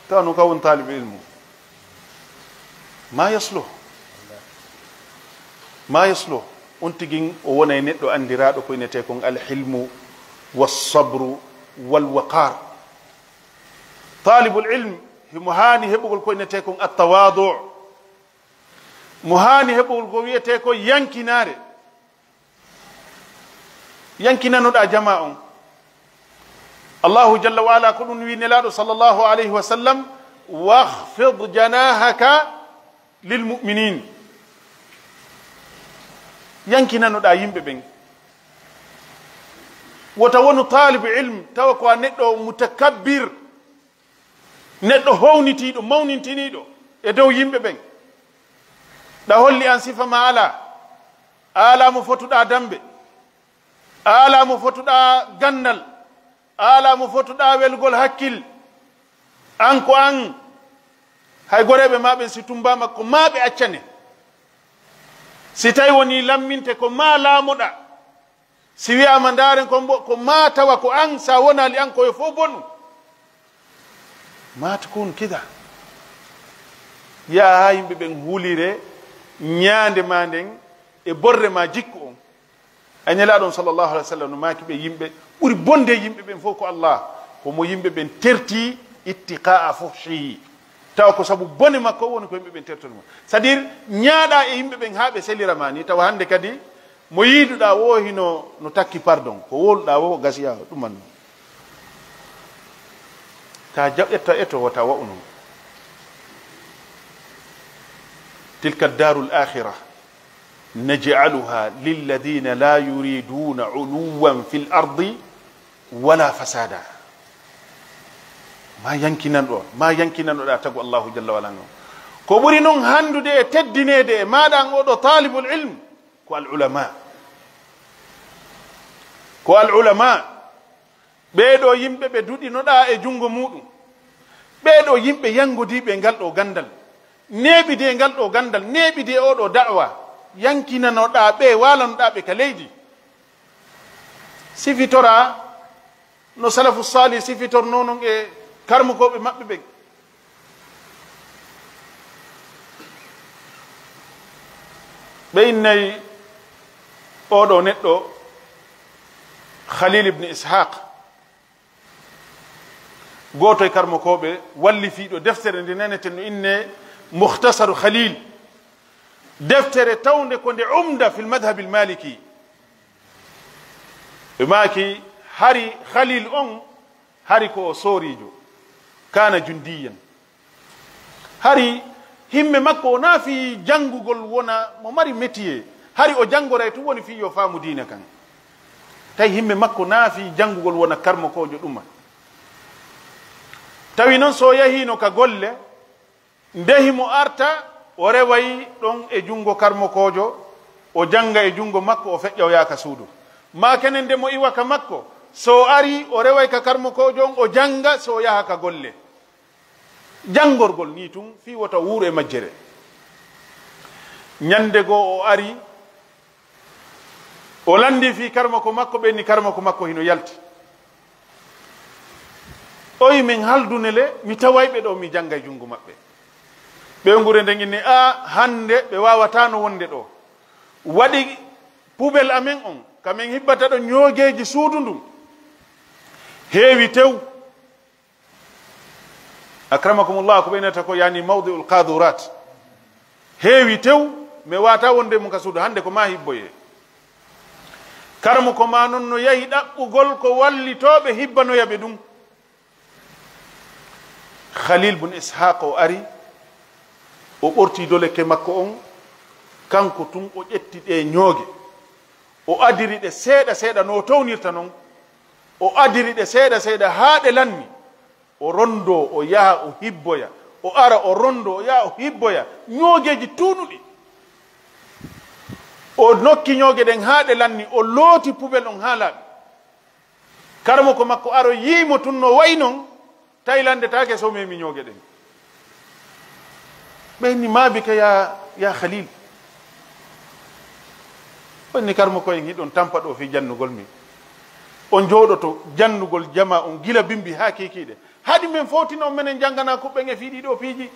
tawa no ka won talibe ilmu ma yaslo on tigin o wona e neɗɗo andiraɗo ko inete kon alhilmu walsabru walwaqar. talibul ilm mo hani heɓugol ko inete kon attawadu, mo hani heɓugol ko wiyete ko yankinare. yankinanoɗa jama on. allahu jalla wa ala ko ɗum wi nelaɗo sallllahu alayhi wa sallam wahfid janahaka lilmuminin. yankinanoɗa yimɓe ɓen. wota wonu talibu ilm tawa ko a neɗɗo mutakabbir, neɗɗo hownitiɗo mawnintiniɗo e dow yimɓe ɓen. ɗa holli an sifa ma ala mo fotuɗa dambe, ala mo fotuɗa gandal, ala mo fotuɗa welgol hakkil. an ko an hay goreɓe maɓen si tumbama ko maɓe accane. si tawi woni lamminte ko ma laamoɗa, si wiyama daren ko ma tawa ko an sa wonali an koye fof bonu ma takun kida. ya ha yimɓe ɓen huulire ñaande ma nden e borre ma jikku on. a ñalaɗon sallllahu alih w sallam no maki ɓe yimɓe ɓuri bonde yimɓe ɓen fof ko allah komo yimɓe ɓen terti ittiqaa fuhshi, tawa ko saabu bone makko woni ko yimɓe ɓen tertoɗuma. c'est à dire ñaaɗa e yimɓe ɓen ha ɓe selirama ni tawa hande kadi mo yiiduɗa wohi no takki pardon ko woluɗa wo gasiya ɗuman no ta jaɓƴetta eto wota wa'u non. tilka daru l akhira naj'aluha lilladina la yuriduna uluwan fi l ardi wala fasada. ma yankinanɗoɗa tagu allahu jalla wala noon. ko ɓuri noon handude e teddinede e maɗan oɗo talibul ilm ko al ulama. ɓeɗo yimɓe ɓe duɗinoɗa e jungo muɗum, ɓeɗo yimɓe yangodiɓe ngal ɗo gandal, neɓide ngal ɗo gandal, neɓide oɗo da'wa. yankinanoɗa ɓe, walanoɗa ɓe ka leydi. sifitora no salafu salih sifitorno non e karmukoɓe maɓɓe ɓen. ɓe innayi oɗo neɗɗo khalil ibne ishaq, goto e karmukoɓe wallifiɗo deftere nde naneten no inne mukhtasaru khalil, deftere tawde ko nde umda fi lmadhabi lmaliki. ɓe maki hari khalil on hari ko o soorijo, kana jundiyan. hari himme makko o naafi jangugol wona mo mari métier, hari o jangoray tu woni fi yo faamu diina kan. tawi himme makko naafi jangugol wona karmo kojo ɗuma. tawi noon so yahino ka golle ndehimo arta o rewayi ɗon e jungo karmokojo o janga e jungo makko o feƴƴa o yaaka suudu ma kenen nde mo iwa ka makko so ari o reway ka karmokojo on o janga so yaha ka golle jangorgol ni tun fi wota wuuro e majjere ñande goo o ari o landi fi karmako makko ɓenni karmako makko hino yalti oyi min haldunele mi tawayɓe ɗo mi janga e jungo maɓɓe ɓe ngure nden inni a hande ɓe wawatano wonde ɗo waɗi pubel amen on kamin hibbata ɗo ñoogeji suudu ndum heewi tew akramakumullah ko ɓeynata ko yani mawdiul qadurat heewi tew mi wata wonde mum ka suudu hande ko ma hibboye karmo ko ma noon no yahi ɗaɓɓugol ko wallitoɓe hibbanoyaɓe ɗum khalil bun ishaq o ari o ɓorti doleke makko on kanko tun o ƴetti ɗe ñooge o adiri ɗe seeɗa seeɗa no townirta noon o adiri ɗe seeɗa seeɗa haa ɗe lanni o rondo o yaha o hibboya o ara o rondo o yaha o hibboya ñoogeji tuunuɗi o nokki ñooge ɗen haa ɗe lanni o looti pubel on haa laaɓi karmo ko makko aro yiimo tun no way noon taylande taake so memi ñooge ɗen ɓenni maabika ya khalil ɓenni karmo koyen hiɗon tampa ɗo fi jannugol min on jooɗoto jannugol jama on gila bimbi haa kikiɗe haɗi men fotino on menen janngana kuɓɓen e fiiɗi ɗo piiji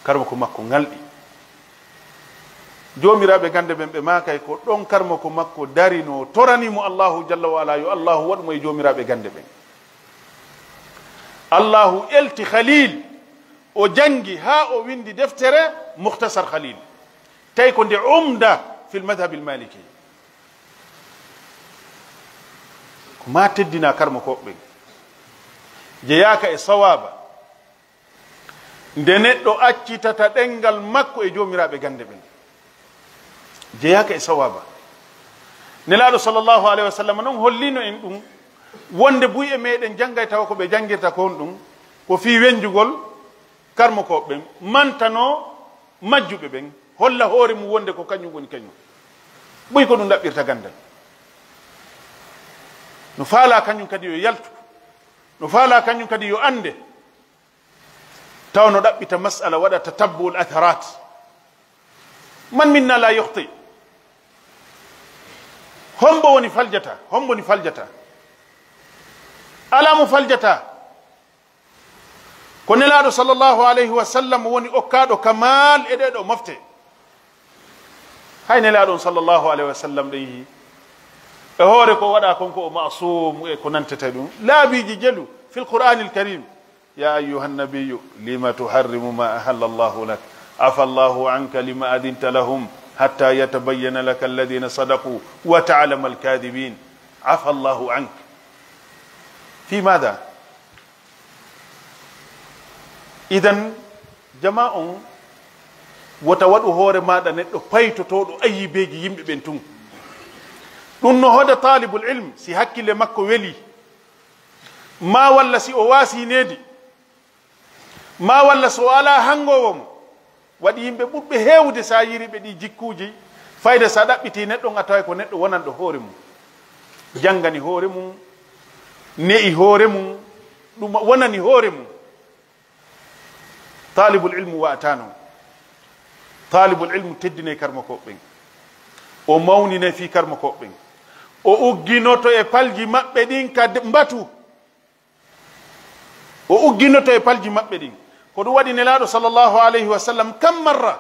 karmo ko makko ngalɗi joomiraɓe gande ɓen ɓe makay ko ɗon karmo ko makko darino toranimo allahu jalla wa ala yo allahu waɗumo e joomiraɓe gande ɓen allahu elti khalil o jangi ha o windi deftere mukhtasar khalil tawi ko nde umda fi lmadhabi lmaliki ko ma teddina karmo koɓɓen jeyaka e sawaba nde neɗɗo accitata ɗengal makko e joomiraɓe gande ɓen jeyaka e sawaba nelaɗo sallllahu alayhi wa sallam noon hollino en ɗum wonde buy e meɗen janggay tawa ko ɓe janggirta kon ɗum ko fi wenjugol karmo koɓɓen mantano majjuɓe ɓen holla hoore mum wonde ko kañum woni kañum ɓuy ko ɗum ɗaɓɓirta gandal no faala kañum kadi yo yaltu no faala kañum kadi yo ande taw no ɗaɓɓita masala waɗa tatabbuul atharat man minna la yohti hombo woni faljata hombo ni faljata ala mo faljata ko nelaɗo sallllahu alayhi wa sallam woni okkaɗo kamal e ɗeɗo mofte hay nelaɗon sallllahu alayhi wa sallam ɗe yihi e hoore ko waɗa konko o masum e ko nantata ɗum laabiji jelu fi lqur'ani lkarim ya ayuha nabiyu lima tuharrimu ma ahalla llahu lak afa allahu anka lima adinta lahum hatta yatabayyana laka alladina sadaqu wa ta'lama alkadibin afa allahu ank fi mada idan jama on wota waɗu hoore maɗa neɗɗo paytotoɗo ayibeji yimɓe ɓen tun ɗum no hoda talibul ilm si hakkille makko weli ma walla si o waasi needi ma walla so ala hangowo mo waɗi yimɓe ɓurɓe heewde sa yiri ɓe ɗi jikkuji fayda sa ɗaɓɓiti neɗɗo a tawa ko neɗɗo wonanɗo hoore mum janngani hoore mum ne'i hoore mum ɗum wonani hoore mum talibul ilmu wa'ata noon talibul ilmu teddine karmo koɓɓen o mawnine fi karmo koɓɓen o ugginoto e palji maɓɓe ɗin ka mbatu o ugginoto e palji maɓɓe ɗin ko ɗum waɗi nelaɗo sallllahu alayhi wa sallam kam marra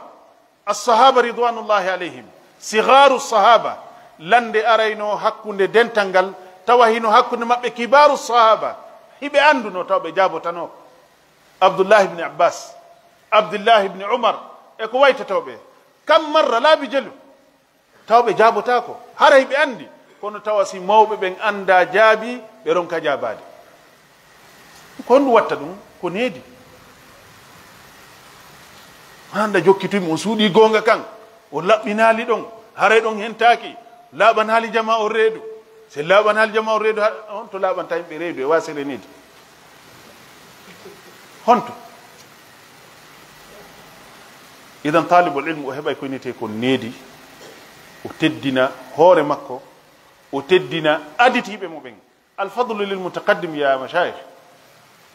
alsahaba ridwanullahi alayhim sigaru sahaba lande arayno hakkunde dental ngal tawa hino hakkunde maɓɓe kibaru sahaba hiɓe anduno taw ɓe jabotano abdoullahi ibne abbas abdoullahi ibne umar e ko waytatoɓe kam marra laabi jelu taw ɓe jabotako hara hiɓe andi kono tawa si mawɓe ɓen anda jaabi ɓe ronka jabade ko honɗum watta ɗum ko needi handa jokkitumi o suuɗi gonga kan o laɓɓinali ɗon haray ɗon hentaki laaɓanali jama o reedu se laaɓanali jama o reedu on to laaɓanta yimɓe reedu e wasere nidi honto idan talibul ilm o heɓay ko nite ko needi o teddina hoore makko o teddina aditiɓe mo ɓen alfadlu lilmutaqaddim ya mashayikh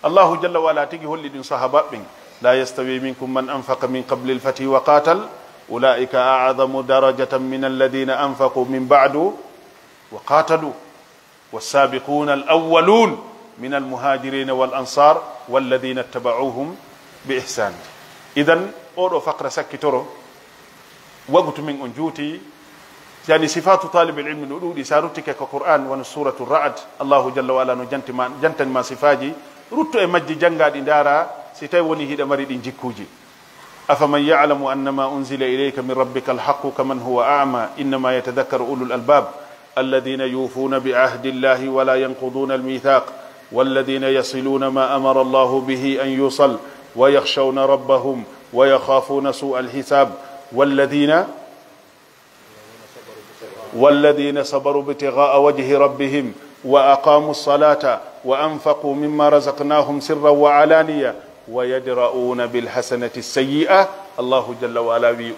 allahu jalla wala tigi holli ɗin sahaba ɓen la yastawi minkum man anfaqa min qabli lfathi wa qatal ulaika a'zamu darajatan min alladina anfaqu min ba'du wa qatalu والسابقون الأولون من المهاجرين والأنصار والذين اتبعوهم بإحسان إذن أولو فقر سكتورو وقت من أنجوتي يعني صفات طالب العلم الأولود سارتك كقرآن ونسورة الرعد الله جل وعلا جنتن ما صفاجي رتو مجد جنغاد إندارا ستيوني هيدا مريد جيكوجي أفمن يعلم أن ما أنزل إليك من ربك الحق كمن هو أعمى إنما يتذكر أولو الألباب الذين يوفون بعهد الله ولا ينقضون الميثاق والذين يصلون ما أمر الله به أن يوصل ويخشون ربهم ويخافون سوء الحساب والذين صبروا ابتغاء وجه ربهم وأقاموا الصلاة وأنفقوا مما رزقناهم سرا وعلانية ويدرؤون بالحسنة السيئة الله جل وعلا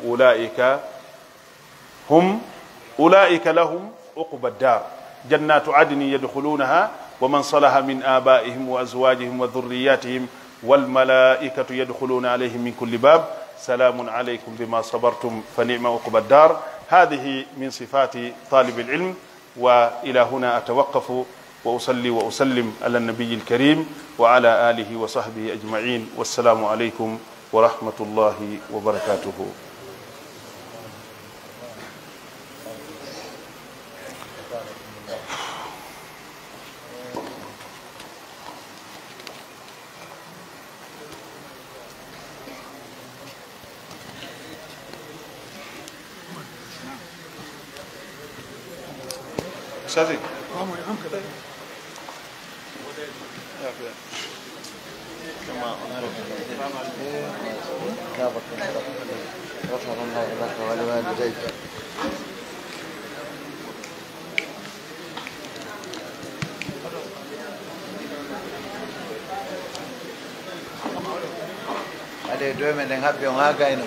أولئك لهم عقبى الدار جنات عدن يدخلونها ومن صلح من آبائهم وأزواجهم وذرياتهم والملائكة يدخلون عليهم من كل باب سلام عليكم بما صبرتم فنعم عقبى الدار هذه من صفات طالب العلم وإلى هنا أتوقف وأصلي وأسلم على النبي الكريم وعلى آله وصحبه أجمعين والسلام عليكم ورحمة الله وبركاته. شادي غفر الله لك ولوالديك. Ade due men den habbe on aga ino.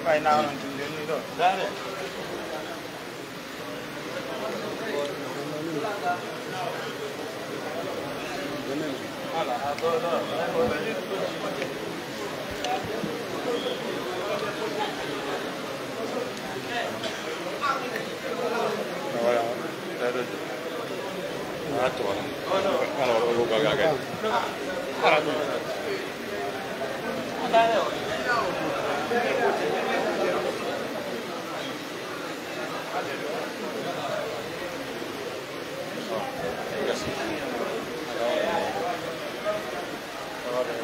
Right now, I'm doing it. Got it.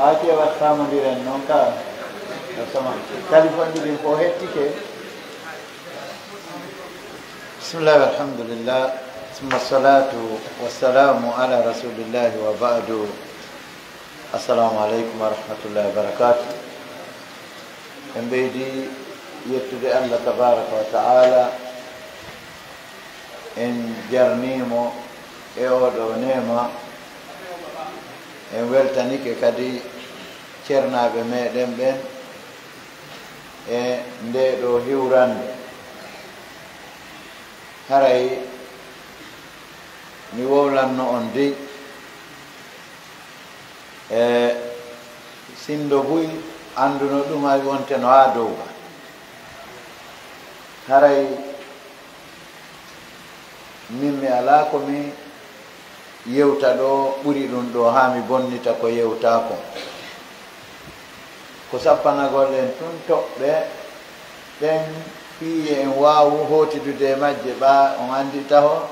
Ake wassamu diren non ka sama téléphone ɗiɗin ko hettike. Bismillah walhamdulillah summa salatu wassalamu ala rasulillahi wa ba'du. Assalamu aleykum wa rahmatullahi wa barakatuh. En ɓeydi yettude Allah tabaraka wa ta'ala en jarnimo e oɗo nema en weltanike kadi ceernaɓe meɗen ɓen e nde ɗo hiwrande. haray mi wowlanno on dey e sindo huy anduno ɗum hay wonteno ha dow ba. haray min mi ala ko mi yewta ɗo ɓuri ɗum ɗo ha mi bonnita ko yewtako ko sappanagol en tun toɓɓe ɓen fiye en waawu hootidude majje ɓa on anndi taho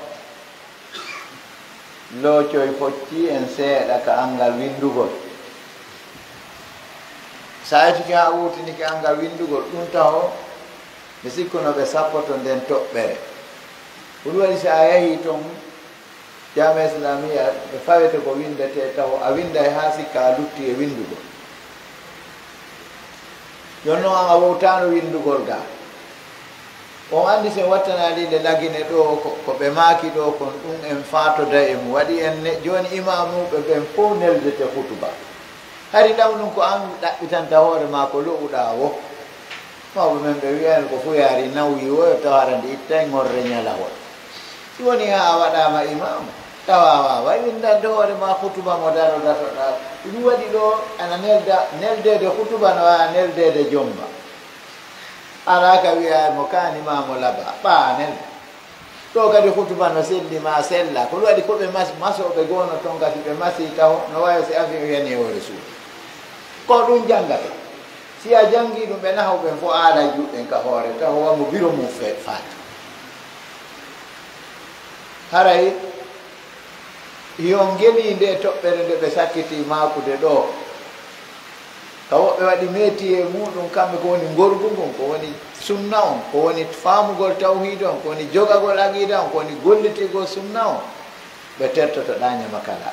loocoy focci en seeɗa ka angal windugol saytiki ha wuutiniki angal windugol ɗum taho ɓe sikkuno ɓe sappoto nden toɓɓere ko ɗum waɗi so a yahii toon jama islamia ɓe fawete ko windete taw a winday ha sikka a lutti e windugol jon noon an a wowtano windugol ga on andi sen wattanaliɗe lagine ɗo ko ɓe maaki ɗo kon ɗum en fatoda e mu waɗi en joni imamuɓe ɓen fof neldete hutuba hari ɗam ɗum ko an ɗaɓɓitanta hoore ma ko lo'uɗa wo mawɓe men ɓe wiyani ko fuyari nawyi o taw arande itta ngorre ñalahol si woni ha a waɗama imamu tawa wawa windande hoore ma hutuba mo darodatoɗa ɗum waɗi ɗo ana neldede hutuba no wawa neldede jomba ala ka wiya mo kanimamo laba ɓa nelda ɗo kadi hutuba no sellima sella ko ɗum waɗi koɓe masoɓe gono toon kadi ɓe masi taw no wawi si afi wiyani hoore suudu ko ɗum janggata si a jangi ɗum ɓe nahawɓen fo aala juɗɗen ka hoore taw wamo biro mum faati haray yon geli nde toɓɓere nde ɓe sakkiti makude ɗo ka woɓɓe waɗi meeti e muɗum kamɓe ko woni gorgu ngon ko woni sunna on ko woni famugol tawhide on ko woni jogagol aqida on ko woni gollitigol sunna on ɓe tertotoɗa ñamakala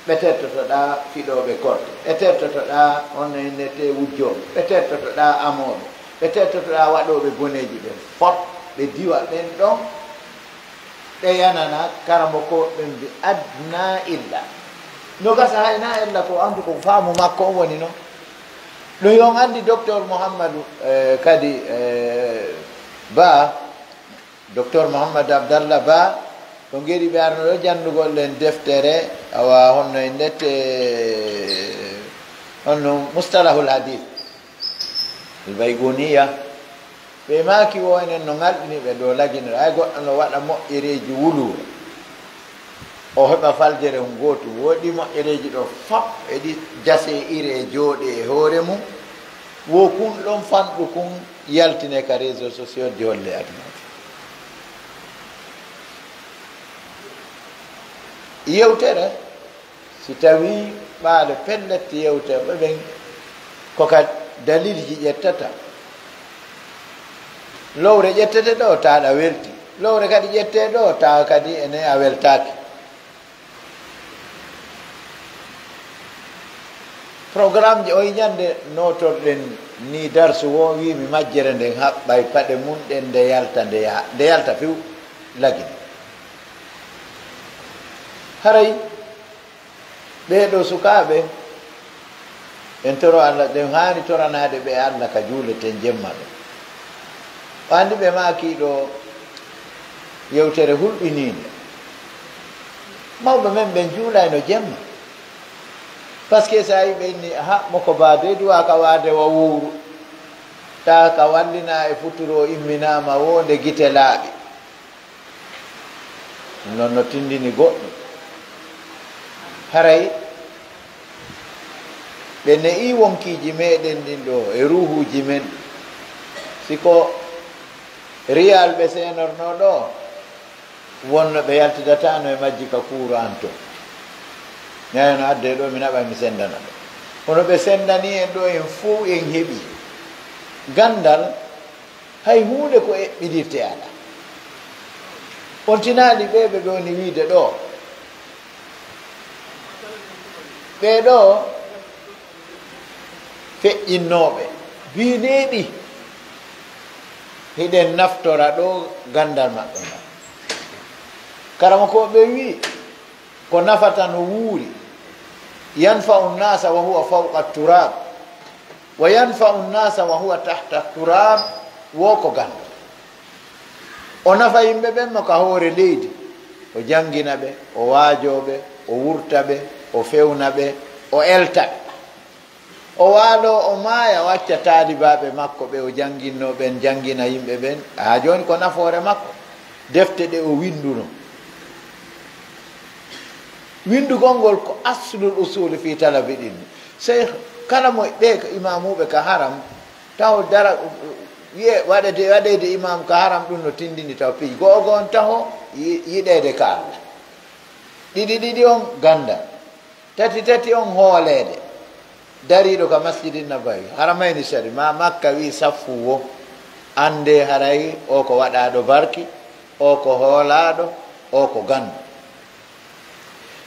ɓe tertotoɗa fiɗoɓe korte ɓe tertotoɗa onno innete wujjoɓe ɓe tertotoɗa amoɓe ɓe tertotoɗa waɗoɓe boneji ɓen fot ɓe diwa ɓen ɗon ɓe yanana karamo ko ɓen mbi adna illa no gasa hayna illa ko andu ko faamu makko on woni noon ɗum yon anndi docteur mouhammadou kadi ba docteur mouhammadou abdallah ba ko ngeri ɓe arno ɗo janndugol len deftere awa honno e ndette honno moustalahul hadith albaygoniya ɓe maaki o enen no ngalɗini ɓe ɗo laginira hay goɗɗo no waɗa moƴƴereji wuluure o heɓa faljere hum gootu woɗi moƴƴereji ɗo fop eɗi jase ire e jooɗe e hoore mum wo kun ɗon fanɗu kun yaltine ka réseau sociaux jolle aduna yewtere si tawi ɓaale pellette yewtere ɓeɓen koka dalilji ƴettata lowre ƴettete ɗo taɗa welti lowre kadi ƴette ɗo tawa kadi ene a weltaki programme ji o ñande notorɗen ni darsu wo wimi majjere nden haɓɓay paɗe mum ɗen nde yalta few lagine haray ɓeɗo sukaɓe en toro allah ɗen hani toranade ɓe allah ka juuleten jemma ɗo ɓandi ɓe makiɗo yewtere hulɓininde mawɓe men ɓen juulayno jemma par ce que sa yi ɓe inni ha moko baade duwa ka wade wa wuuru ta ka wallina e futuro imminama wonde guite laaɓi non no tindini goɗɗo haray ɓe ne'i wonkiji meɗen ɗin ɗo e ruhuji men siko riyal ɓe senorno ɗo wonno ɓe yaltidatano e majji ka courant to ñayno adde ɗo mi naɓa mi sendana ɗo kono ɓe sendani en ɗo en fof en heeɓi gandal hay hunde ko eɓɓidirte ala on tinaɗi ɓeɓe ɓe woni wiide ɗo ɓeɗo feƴƴinnoɓe bineɗi hiɗen naftora ɗo gandal maɓɓe ngal karama ko ɓe wi ko nafata no wuuri yanfa'u nnasa wa huwa fawqa turab wa yanfa'u nnasa wa huwa tahta turab wo ko ganda o nafa yimɓe ɓen mo ka hoore leydi o jangina ɓe o waajoɓe o wurta ɓe o fewna ɓe o elta ɓe o waalo o maaya wacca taalibaɓe makko ɓe o janginno ɓen jangina yimɓe ɓen ha joni ko nafoore makko defte ɗe o winduno windugol ngol ko aslul usuli fi talabi ɗinni sey kala mo ɓe ko imamuɓe ka haram taw dara wiye waɗede imam ko haram ɗum no tindini taw piiji go'ogo on taho yiɗede ka Allah ɗiɗi on ganda tati on hoolede dariɗo ka masjidi nabawi haramayni sari ma makka wi saffu wo ande haray o ko waɗaɗo barki o ko hoolaɗo o ko gandu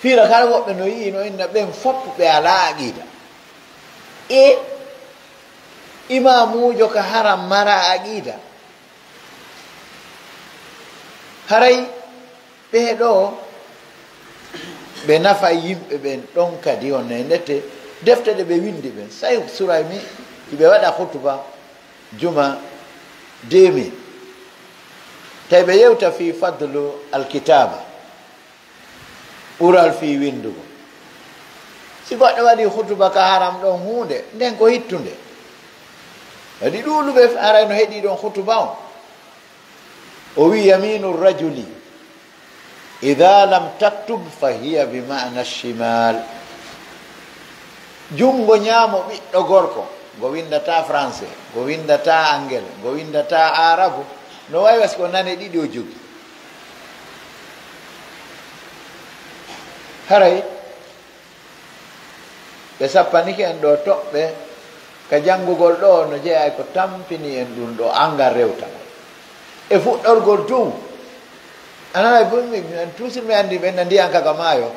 fiira kala woɓɓe no yii no inna ɓen foppu ɓe ala aqida e imamujo ka haram mara aqida haray ɓeɗo ɓe nafa yimɓe ɓen ɗon kadi on e ndette defte ɗe ɓe windi ɓen say suraymi iɓe waɗa hutuba juma 2000 tawi ɓe yewta fi fadlu alkitaba ɓural fi windugo si goɗɗo waɗi hutuba ka haram ɗon hunde nden ko hittunde waɗi ɗuluɓe arayno heeɗi ɗon hutuba on o wi yaminu rajuli ida lam taktub fa hiya bi mana chimal jungo ñaamo ɓiɗɗo gorko ngo windata français ngo windata anglais ngo windata arabu no wawi wasiko nane ɗiɗi o jogi haray ɓe sappaniki en ɗo toɓɓe ka janngugol ɗo no jeeyay ko tampini en ɗum ɗo angal rewtagol e fuɗɗorgol dow anana bumi toujours mi anndi ɓen na ndiyan kaga maayo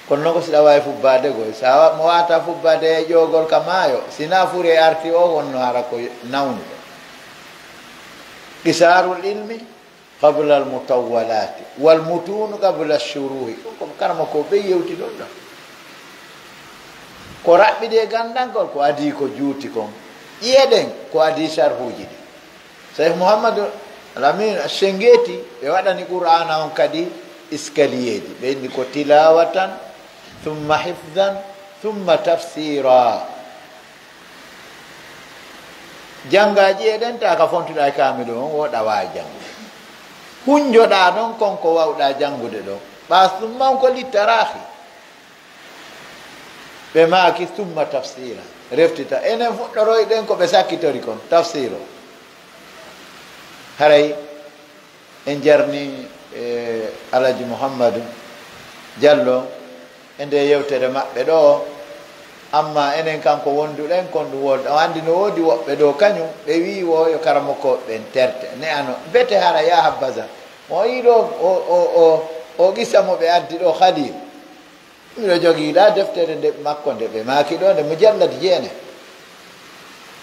kono noon ko siɗa wawi fubbade goy sa mo wata fubbade e ƴoogol ka maayo sina furi e arti o wonno hara ko nawnuɗo qisarul ilmi qabla al mutawwalati wal mutunu qabla shuruhi ɗum ko karama ko ɓe yewti ɗon ɗon ko raɓɓide gandankol ko adi ko juuti kon ƴeeɗen ko adi sarhuji ɗi cheikh mouhammadou alamin sengeti ɓe waɗani qur'ana on kadi escalier ji ɓe inni ko tilawatan thumma hifdan thumma tafsira jangaji eɗen ta ka fontuɗa kamiɗo on woɗa wawi jangude hunjoɗa ɗon konko wawɗa jangude ɗo ɓa summan ko littarahi ɓe maki thumma tafsira reftita enen fuɗɗoroyɗen ko ɓe sakkitori kon tafsiro haray en jarni alaji mouhammadou diallo e nde yewtere maɓɓe ɗo amma enen kanko wonduɗen kon ɗum wonde o andi no woodi woɓɓe ɗo kañum ɓe wi wo yo karamokoɓeɓen terte ne ano bete hara ya habbaza mo yiɗo o qissamo ɓe addi ɗo khalil miɗo jogiiɗa deftere nde makko nde ɓe maaki ɗo nde mo jallati jeene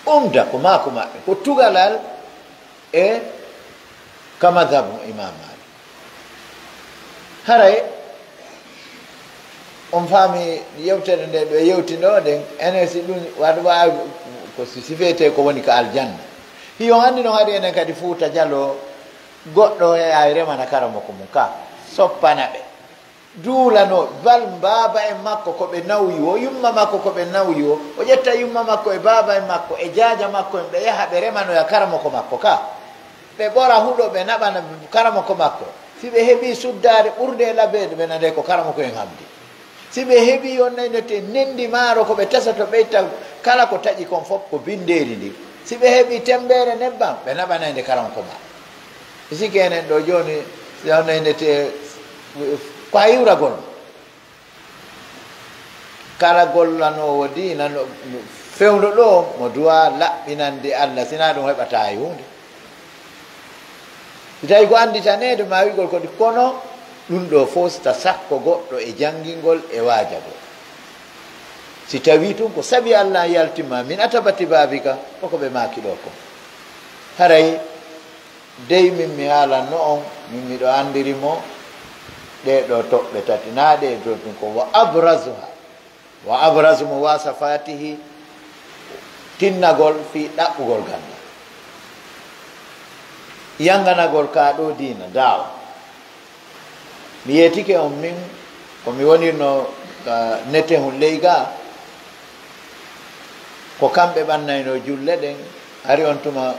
umda ko maako maɓɓe ko tugalal e ka madhabu imam malik haray on faami yewtere nde ɗo yewtino ɗen enen si ɗum waɗa wawi ko si wiyete ko woni ko aljanna hiyo anndi no haɗi enen kadi fuuta diallo goɗɗo e ay remana karamoko mum ka soppana ɓe duulano bal baaba en makko ko ɓe nawyi o yumma makko ko ɓe nawyi o o ƴetta yumma makko e baaba en makko e jaaja makko en ɓe yaha ɓe remanoya karamoko makko ka ɓe ɓora huɗo ɓe naɓana karamoko makko si ɓe heeɓi suddare ɓurde e labeede ɓe nande ko karamoko en hamdi si ɓe heeɓi yonnaynote nendi maaro ko ɓe tasato ɓeyta kala ko taƴi kon fof ko bindeeri ndi si ɓe heeɓi tembere nebbam ɓe naɓanayde karamoko ma siki enen ɗo joni yonnaynete ko a yiwragol kala gollanowo diina no fewndo ɗo mo duwa laɓɓinande allah sina ɗum heɓata e hunde si tawi ko anditanede ma wigol kodi kono ɗum ɗo fof sta sakko goɗɗo e janngingol e waajagol si tawi tun ko sabi allah yaltima min atabati babika koko ɓe maaki ɗo ko haray dey min mi haalanno on min miɗo andirimo ɗeɗo toɓɓe tati na ɗe do ɗum ko wa abrasu mo wasafatihi tinnagol fi ɗaɓɓugol ganda yanganagol ka ɗo dina dawa mi yetike on min komi wonirno nete hun ley ga ko kamɓe ɓannayno julle ɗen ari on tuma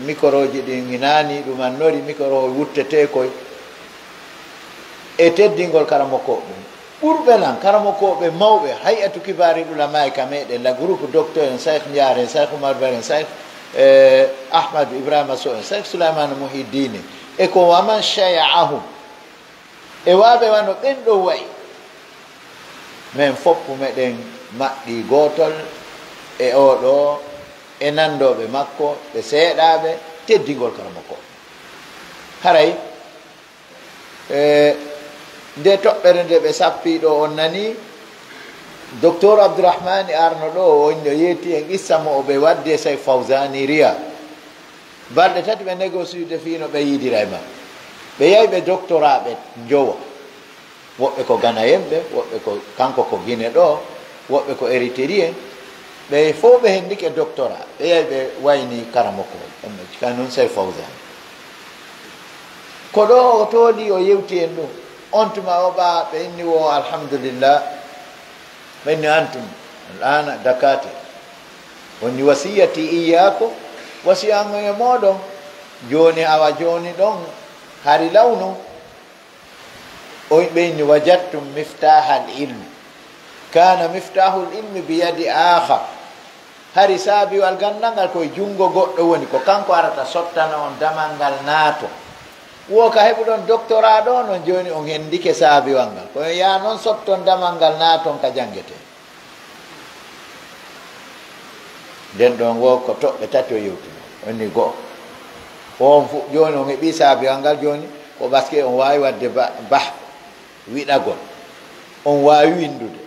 micro ji ɗin hinani ɗumannori micro wuttete koy e teddingol karamokoɓe ɓurɓe lan karamokoɓe mawɓe hayatu kibari ulama ka meɗen la groupe docteur en cheikh ndiare cheikh oumar bar en cheikh ahmad ibrahima so en Sheikh Souleymane Muhiddini e ko waman shay'ahum e waɓe wano ɓen ɗo wayi min foppu meɗen maɗɗi gotol e oɗo e nandoɓe makko ɓe seeɗaɓe teddigol kala makko haray nde toɓɓere nde ɓe sappiɗo on nani docteur Abdourahmane arno ɗo wonno yetti en qissa mo o ɓe wadde say Fawzani riya balɗe tati ɓe négociude fino ɓe yidira e ma ɓe yahi ɓe doctorat ɓe jowo woɓɓe ko Ghanayen ɓe woɓɓe ko kanko ko Guinée ɗo woɓɓe ko Érythrée en ɓe fof ɓe hendike doctorat ɓe yahi ɓe wayni karamoko ka noon say Fawzani ko ɗo o tooli o yewti en ɗum on tuma o ɓa ɓe inni wo alhamdulillah ɓe inni antum al'ana dakate woni wasiyati iyako wasiyango e moɗon joni awa joni ɗon hari lawnu o ɓe inni wajadtum miftaha al ilmi kana miftahu l ilmi biyadi akhar hari saabiwal gandal ngal koye junngo goɗɗo woni ko kanko arata sottana on damal ngal naato wo ka heɓuɗon doctorat ɗo noon joni on hendike saabiwal ngal koye ya noon sotton damal ngal naaton ka janguete nden ɗon wo ko toɓɓe tati o yewtuno onni goho on fu joni on heeɓi saabiwal ngal joni ko par ce que on wawi wadde bah wiɗagol on wawi windude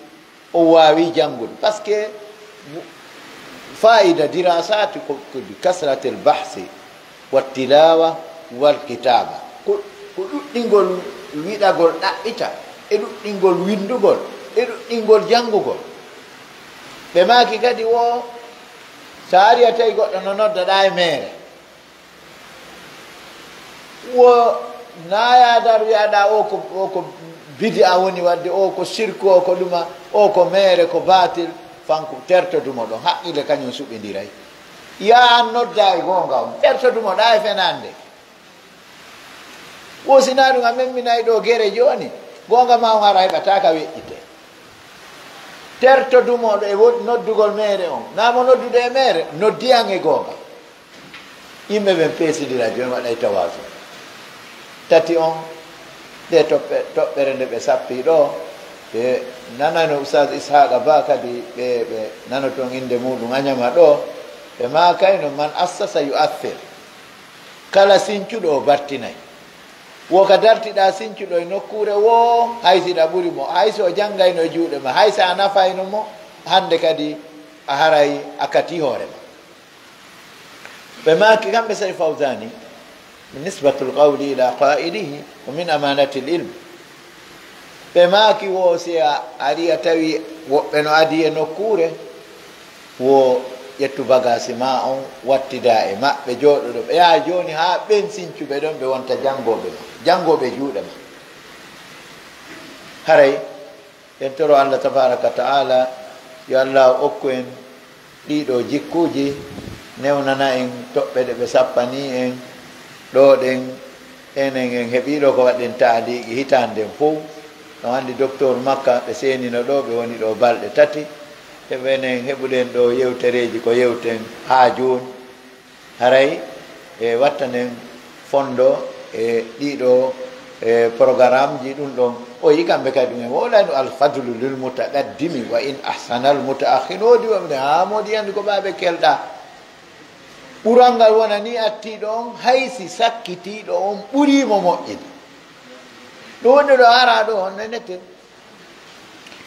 on wawi janngude par ce que faida dirasati ko bi kasrate l bahsi wattilawa walkitaba ko ɗuɗɗingol wiɗagol ɗaɓɓita e ɗuɗɗingol windugol e ɗuɗɗingol janngugol ɓe maki kadi wo sa ari a tawi goɗɗo no noddaɗa e mere wo nayadar wiyaɗa o ko bidi a woni wadde o ko sirku o ko ɗuma o ko mere ko batil fanko tertodumo ɗon haqqille kañum suɓidiray ya an nodda e gonga on tertodumoɗa e fenande wosina ɗum a memminayi ɗo guere joni gonga ma on hara heɓata ka weƴƴite tertodumoɗo e noddugol mere on namo noddude e mere noddiyan e gonga yimɓe ɓen peesidira joni waɗay tawaso tati on ɗe toɓɓere nde ɓe sappi ɗo ɓe nanano oustad Ishaqa Ba kadi ɓe nano toon inde muɗum añama ɗo ɓe makayno man assasa yu'athir kala sincuɗo o bartinayi wo ka dartiɗa sincuɗo e nokkure wo haysiɗa ɓuuri mo haysi o janggayno e juuɗe ma haysi a nafayno mo hande kadi a haray a kati hoore ma ɓe maki kamɓe say Fawzani nisbatu lqawli ila qailihi wa min amanati l ilm ɓe maki wo si a ari a tawi woɓɓe no adi e nokkure wo ƴettu bagasi ma on wattida e maɓɓe jooɗoɗo ɓe yaha joni ha ɓen sincuɓe ɗon ɓe wonta jangoɓe ma jangoɓe juuɗe ma haray en toro Allah tabaraka taala yo Allah okku en ɗiɗo jikkuji newnana en toɓɓe ɗe ɓe sappani en ɗo ɗen enen en heeɓiɗo ko waɗen taaliqi hitanden fof no andi docteur makka ɓe senino ɗo ɓe woni ɗo balɗe tati heɓenen heɓuɗen ɗo yewtereji ko yewten ha joni haray e wattanen fondo e ɗiɗo e programme ji ɗum ɗon o yi kamɓe kadi ɗumen wolani alfadlu lil mutaqaddimi wa in ahsana al mutaakhin wodi wamde ha modi andi ko ɓaɓe kelɗa ɓural ngal wona ni attiɗo on haysi sakkitiɗo on ɓurimo moƴƴide ɗum wonde ɗo ara ɗo on naneten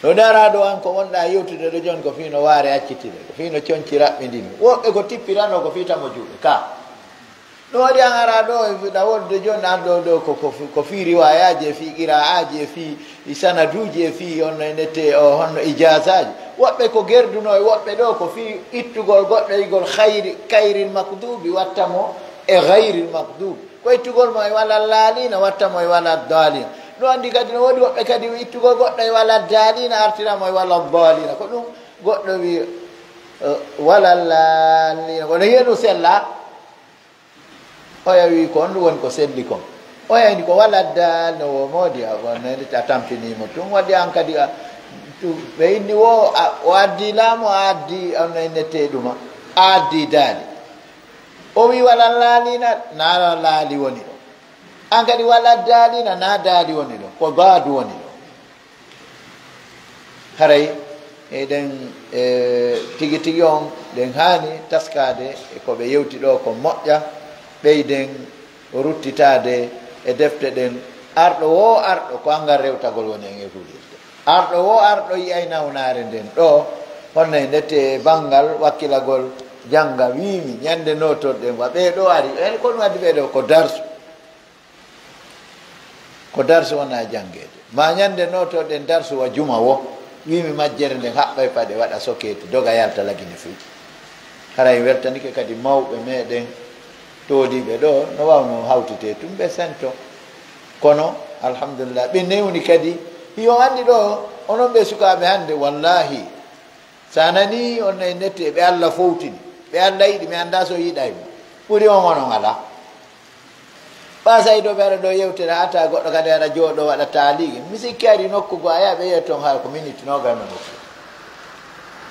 ɗo dara ɗo an ko wonɗa yewtude ɗo joni ko fino waare accitide ko fino coñci raɓɓidini woɓɓe ko tippirano ko fitamo juuɗe ka ɗum waɗi an ara ɗo ɗa wonde joni an ɗo ɗo ko fi riwayaji e fi qira'aji e fi sanaduji e fi onno nette o honno ijasaji woɓɓe ko gerduno e woɓɓe ɗo ko fi ittugol goɗɗo igol kayril makdubi wattamo e gayril makdubi ko ittugol mo e wala laalina wattamo e wala dalina ɗum andi kadi no woodi woɓɓe kadi ittugol goɗɗo e wala dalina artiramo e wala dalina ko ɗum goɗɗo wi wala laalina kono yenu sella oya wi ko on ɗum woni ko selli kon oyani ko wala dalina wo moodi a tamtinimo ɗum waɗi an kadi ɓe inni wo o addi laamu a addi onno nette ɗuma a addi daali o wi wala laalina na laali woni ɗo an kadi wala daalina na daali woni ɗo ko baadu woni ɗo haray eɗen tigi tigi on ɗen haani taskade e koɓe yewti ɗo ko moƴƴa ɓeyden ruttitade e defte ɗen arɗo wo arɗo ko angal rewtagol woni en e hulirde arɗo wo arɗo yiyay nawnare nden ɗo honno e ndette banggal wakkilagol janga wimi ñande notorɗen wa ɓeeɗo ari en ko ɗum addi ɓeeɗo ko darsu wona jangede ma ñande notorɗen darsu wa juma wo wimi majjere nden haɓɓay paɗe waɗa sokete doga yalta lagine fuu haray wertanike kadi mawɓe meɗen tooliɓe ɗo no wawno hawtite tum ɓe sento kono alhamdulillah ɓe newni kadi yo andi ɗo onon ɓe sukaɓe hande wallahi sa nani on e nette ɓe allah fowtini ɓe allah yiɗi mi anda so yiɗaymo ɓuuri on onon ala ɓasay ɗo ɓe aɗa ɗo yewtere hata goɗɗo kadi aɗa jooɗo waɗa taaligi mi sikki ari nokkugo a yaha ɓe yiya toon haa ko minute nogano nokku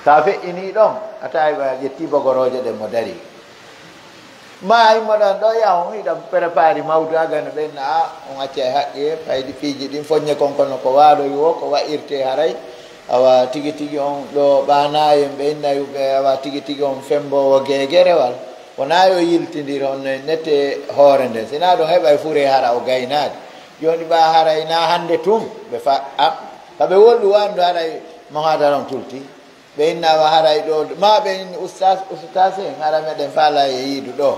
sa feƴƴini ɗon a tawi ɓa ƴetti bogoroje ɗen mo dari ma immoɗon ɗo yaw hiɗam préparé mawdu agano ɓenna a on acca e haqqe faydi piiji ɗin foññe konkono ko waaloyi wo ko wa'irte haray awa tigi tigi on ɗo ɓanayen ɓe innayuɓe awa tigi tigi on fembowo gegerewal wona yo yiltidir on nette hoore nden sina ɗon heɓa e fure hara o gaynade joni ɓa haray na hande tum ɓe kaɓe wollu wandu haray mohadaron tulti ɓe innawa haray ɗo ma ɓe inni ustas en hara meɗen faala e yiidu ɗo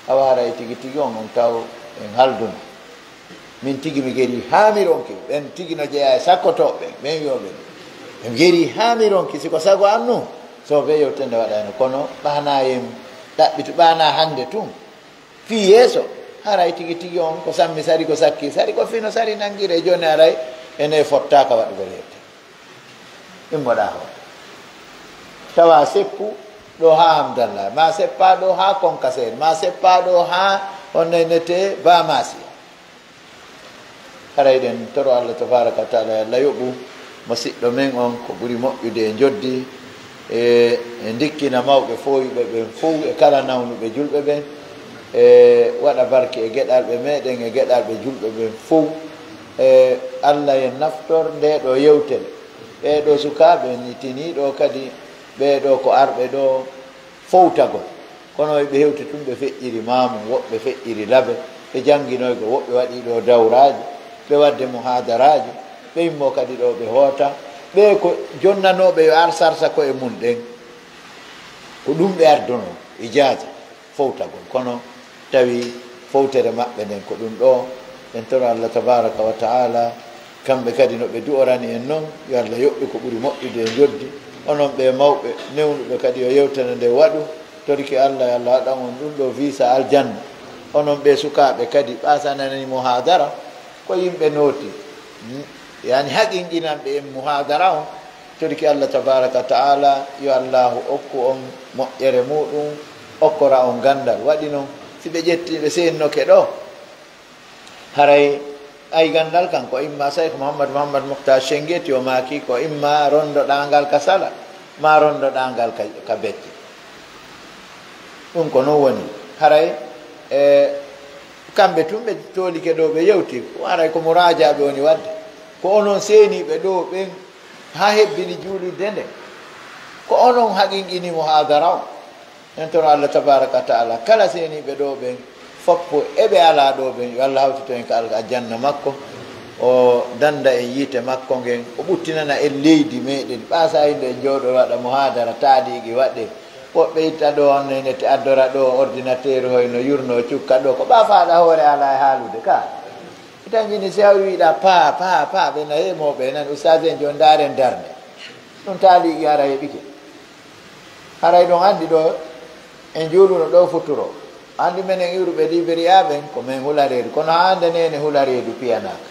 awa haray tigi tigi on taw en halduna min tigi mi geri hamironki ɓen tigi no jeeya e sakkotoɓe ɓen wiyoɓe ɓe geri hamironki siko sago annu so ɓe yewtende waɗano kono ɓana en ɗaɓɓitu ɓana hande tum fi yeeso haray tigi tigi on ko sammi sari ko sakki sari ko fino sari nangguire joni haray ene fottaka waɗugo rewte ɗum mboɗa ho tawa seppu ɗo ha hamdallah ma seppa ɗo ha konkasere ma seppa ɗo ha onno nete bamasi haray ɗen toro allah tabaraka wa taala allah yoɓu musidɗo men on ko ɓuuri moƴƴude e joddi e dikkina mawɓe foyuɓe ɓen fof e kala nawnuɓe julɓe ɓen e waɗa barke e geɗalɓe meɗen e geɗalɓe julɓe ɓen fof e allah en naftor nde ɗo yewtere ɓeɗo sukaɓe ni tiniɗo kadi ɓeɗo ko arɓe ɗo fowtagol kono ɓe hewti tum ɓe feƴƴiri mamu woɓɓe feƴƴiri laabe ɓe janguinoygo woɓɓe waɗi ɗo dawraji ɓe wadde muhadaraji ɓe immo kadi ɗo ɓe hoota ɓe ko jonnanoɓe yo ar sarsa ko e mum ɗen ko ɗum ɓe ardono ijaja fowtagol kono tawi fowtere maɓɓe nden ko ɗum ɗo en toro allah tabaraka wa taala kamɓe kadi no ɓe du'orani en noon yo allah yoɓɓi ko ɓuuri moƴƴude e joddi onon ɓe mawɓe newnuɓe kadi yo yewtere nde waɗu toriki allah yo allah waɗan on ɗum ɗo visa aljanna onon ɓe sukaɓe kadi ɓasanani muhadara ko yimɓe nooti yani haqinƴinanɓe en muhadara on toriki allah tabaraka wa taala yo allahu okku on moƴƴere muɗum okkora on gandal waɗi noon si ɓe ƴettiɓe sennoke ɗo haray ay gandal kan ko imma cheikh mouhammad mouhtar Chengeti o maki ko imma rondoɗangal ka sala ma rondoɗangal ka becce ɗum ko non woni haray kamɓe tum ɓe tolike ɗo ɓe yewti haray ko mourajaɓe woni wadde ko onon seeniɓe ɗo ɓen ha hebbini juulirde nde ko onon haqinqini muhadara o en tono allah tabaraka wa taala kala seeniɓe ɗo ɓen foppo eɓe ala ɗo ɓen yo allah hawtito en ka aljanna makko o danda en yiite makko ngen o ɓuttinana en leydi meɗen ɓasayinde en jooɗo waɗa muhadara taaliqi waɗe woɓɓe itta ɗo onnenete addora ɗo ordinateur hoyno yurno cukka ɗo ko ɓa faɗa hoore ala e haalude ka itanjini si hawri wiɗa pa ɓena hemoɓe nan ustage en joni daren darde ɗum taaliqi hara heɓike haray ɗon andi ɗo en juuluno ɗo futuro andi menen iwruɓe libéria ɓen ko min hula reedu kono hande nene hula reedu piyanaka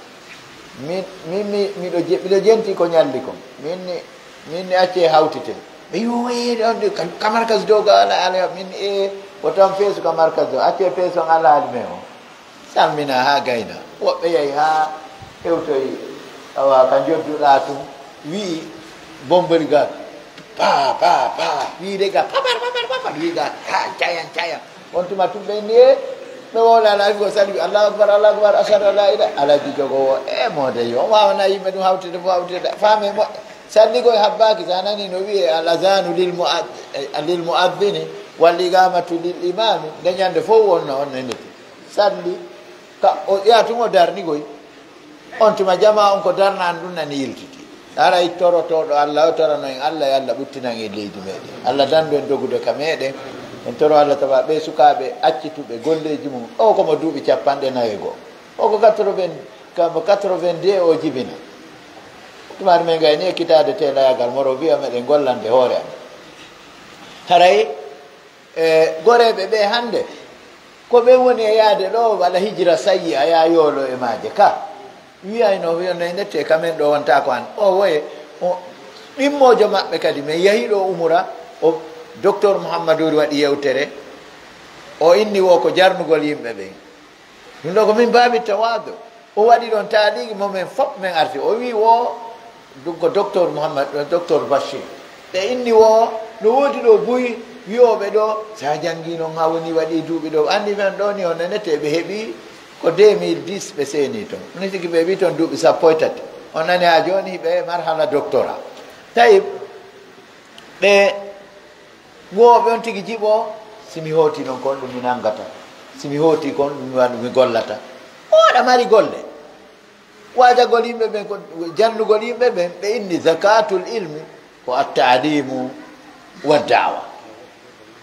miɗo jenti ko ñalli kon minni acce hawtite ɓe yoyeede on kamarkas dow ga ala min ko tan feesu kamarkas dow acce feesu on alaali men o salmina ha gayna woɓɓe yahi ha hewtoyi awa ka jodduɗa tum wii bombrigade pa wiide ga papar wiiga cayan on tuma tumɓe ni ɓe wola ala ko sali allahu akbar ashhadu an la ilaha alaji jogowo mode yo wawana yimɓe ɗum hawtede fo hawtede faame mo salli koye habbaki sa nani no wiye al azanu lil muaddini wal igamatu lil imami nde ñande fof wonno on nendete salli ka o yatumo darnigoy on tuma jama on ko darnan ɗum nani yiltiti aray torotoɗo allah o torano en allah e allah ɓuttinan en leydi meɗen allah dandu en dogude ka meɗen en toro allah tawa ɓe sukaɓe accituɓe golleji mum o komo duuɓi 49 o ko 82 o jibina tumari men gayni ekkitade te layagal moro wiya meɗen gollande hoore am haray goreɓe ɓe hande ko ɓe woni e yaade ɗo walla hijira sayyi a ya yoolo e maaje ka wiyayno wiyano e nette kamen ɗo wonta ko an o woye ɗimmojo maɓɓe kadi min yahiɗo umura o docteur mouhammadouri waɗi yewtere o inni wo ko jarnugol yimɓe ɓen ɗum ɗo ko min mbawi tawado o waɗi ɗon taaligi momin fop min arti o wi wo ko docteur mouhammad docteur bachir ɓe inni wo no woodi ɗo buyi wiyoɓe ɗo sa jangi noon ha woni waɗi duuɓi ɗo andi men ɗo ni o nenete ɓe heeɓi ko 2010 ɓe seeni toon ɗum tigi ɓe wi toon duuɓi 13 on nani ha joni ɓe marhala doctorat tawi ɓe woɓe on tigi jiɓo simi hooti noon kon ɗum mi nangata simi hooti kon ɗum mi gollata oɗa mari golle wajagol yimɓe ɓen ko jannugol yimɓe ɓen ɓe inni zakatul ilmi ko attalimu wa dawa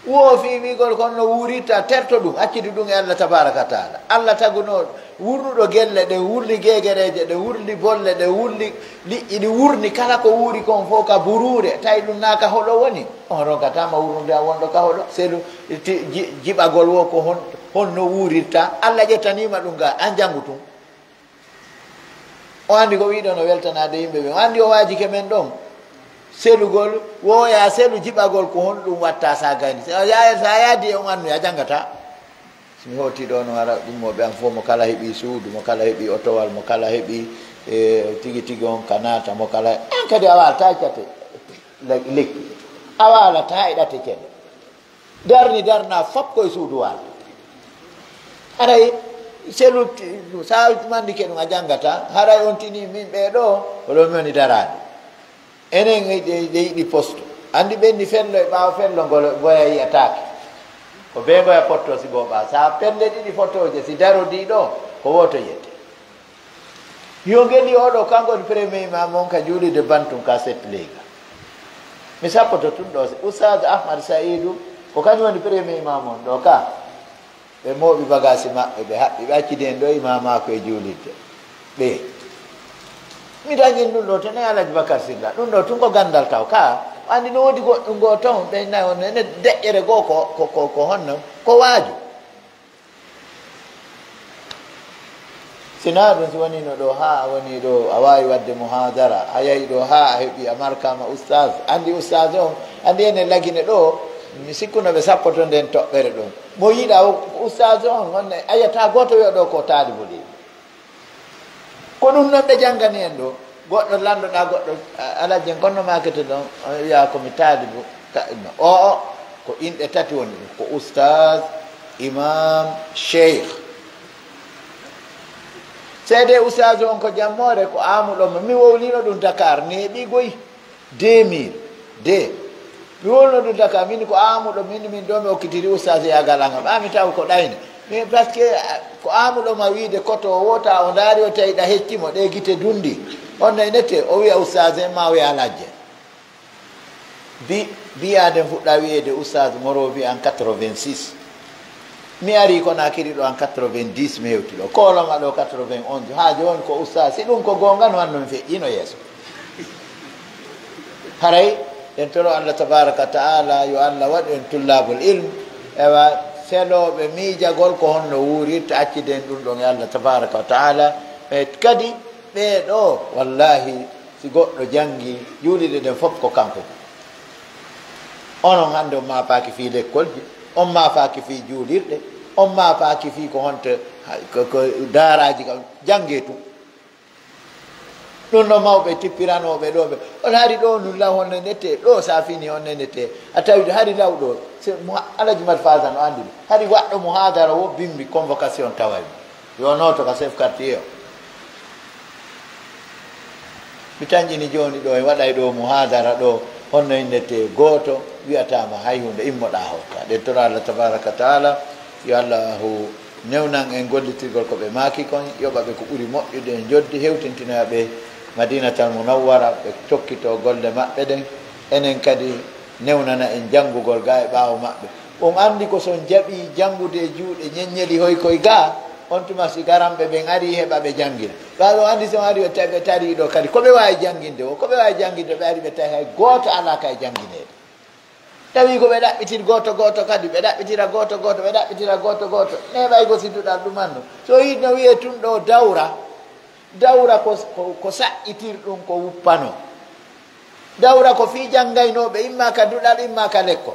woofi wigol kon no wurirta terto ɗum accidi ɗum e allah tabaraka taala allah taguno wurnuɗo gelle ɗe wurni gegereje ɗe wurni bolle ɗe wurni liƴƴi ɗi wurni kala ko wuuri kon fof ka burure tawi ɗum naka hoɗo woni on ronkatama wurnude a wonɗo ka hoɗo c'est ɗum jiɓagol wo ko honno wurirta allah ƴettanima ɗum ga an janngu tum o andi ko wiɗo no weltanade yimɓe ɓe o andi o waji kemen ɗon selugol woya selu jiɓagol ko hon ɗum watta sa gayni sa yaadi e on annu a jangata somi hoti ɗo no ara ɗummoɓe an fof mo kala heeɓi suudu mo kala heeɓi otowal mo kala heeɓi tigi tigi on kanata mo kala an kadi a walata cate lekki a walata e ɗate ceɗe darna fop koye suudu walta aray selu sa mandike ɗum a jangata haray on tini min ɓeɗo oɗo mi woni darade enen ɗe yiɗi poste andi ɓenni fello e ɓaawa fello ngol goya yiyatake ko ɓe goya potto si goɓa sa pelle ɗiɗi photoje si darodi ɗo ko woto yiyete yo ngeli oɗo kankoni premier imam on ka juulide bantum ka sept lega mi sappoto tun ɗo oustad ahmad saidou ko kañum woni premier imam on ɗo ka ɓe mooɓi bagasi maɓɓe ɓe haɓɓi ɓe accidi en ɗo imamako e juulidde ɓe mi dañin ɗum ɗo tan e alaji bacar silla ɗum ɗo tun ko gandal taw ka andi no woodi goɗɗum goo ton ɓe nayi on ene deƴƴere goo ko honno ko waaju sina ɗum si wonino ɗo ha a woni ɗo a wawi wadde mohadara a yahi ɗo ha a heeɓi a markama oustage andi oustage on andi ene lagine ɗo mi sikkuno ɓe sappoto nden toɓɓere ɗon mo yiiɗa oustage on honne ayata goto wiya ɗo ko taalibuli ko ɗum noon ɓe janngani en ɗo goɗɗo lanɗoɗa goɗɗo alajen gonno makete ɗon wiya komi taalibu o ko inɗe tati woni ɗum ko oustage imam cheikh seede oustage on ko jammore ko amuɗomo mi wowlino ɗum dakar neeɓi goyi 2000 mi wolno ɗum dakar min ko amuɗo min ɗo mi okkitiri oustage yagal angam ɓami taw ko ɗayne mais par ce que ko amuɗoma wiide koto o wota o daari o tawi ɗa heccimo ɗe guite dundi on nayi nette o wiya oustage ma wiya lajje biyaden fuɗɗa wiyede oustage moro wi en 86 mi ari kono akiri ɗo en 90 mi hewti ɗo koloma ɗo 91 ha joni ko oustage si ɗum ko gonga no wanno mi feƴƴino yeeso haray en toro allah tabaraka taala yo allah waɗu en tullabul ilme ewa feloɓe miijagol ko honno wuurirta acciden ɗum ɗon e allah tabaraka wa taala e kadi ɓeeɗo wallahi si goɗɗo janngi juuliɗe ɗen fof ko kanko onon hannde on maafaaki fii lekkolji on maafaaki fii juulirɗe on maafaaki fii ko honto ko daaraji kam jannge tum ɗum no mawɓe tippiranoɓe ɗo ɓe on hari ɗo nulla honne nette ɗo sa fini honne nette a tawi hari law ɗo alaji mat fasa no andi ɗum hari waɗɗo mo hadara wo bimmi convocation tawami yo noto ka chef quartier o mi tañƴini joni ɗo e waɗay ɗo mo hadara ɗo honno innete goto wiyatama hay hunde immoɗa hokka ɗen tora Allah tabaraka taala yo allahu newnan en gollitirgol ko ɓe maaki kon yoɓaɓe ko ɓuuri moƴƴude en joddi hewtintinoyaɓe madinatal munawwara ɓe tokkito golle maɓɓe ɗen enen kadi newnana en janngugol ga e ɓaawo maɓɓe on anndi ko son jaɓi janngude e juuɗe ñeññeli hoy koye ga on tuma si garamɓe ɓen ari heɓa ɓe janngina ɓaɗo anndi son ari ɓe tariɗo kadi ko ɓe waawi jannginde o ko ɓe waawi jannginde ɓe ari ɓe tawi hay gooto ala ka e janngineede tawi ko ɓe ɗaɓɓitir goto goto kadi ɓe ɗaɓɓitira goto goto ɓe ɗaɓɓitira goto goto neɓay go sidduɗal ɗumanno so yi no wiye tun ɗo dawra ko saƴƴitir ɗum ko wuppano dawra ko fi janngaynoɓe imma ka duɗal imma ka lekko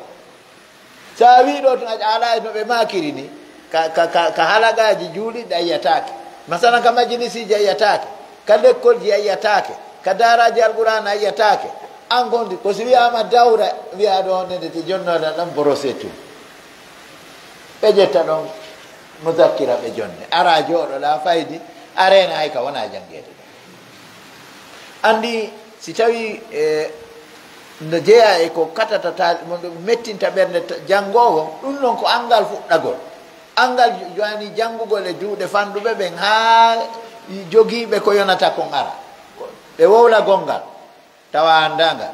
sa wi ɗo tun a ala no ɓe makiri ni ka halagaji juuliɗɗe a yiyatake masalan ka majlisiji a yiyatake ka lekkolji a yiyatake ka daraji alqurana a yiyatake an gondi ko si wiyama dawra wiya ɗo nede te jonnoɗa ɗon borosé tum ɓe ƴetta ɗon mudakkira ɓe jonne ara jooɗoɗa faydi arena hay ka wona janngede ɗo andi si tawi no jeeya e ko katata mettinta ɓernde janngowo ɗum noon ko angal fuɗɗagol angal joni janngugol e juuɗe fanɗuɓe ɓen ha jogiiɓe ko yonata kon ara ɓe wowla gongal tawa andangal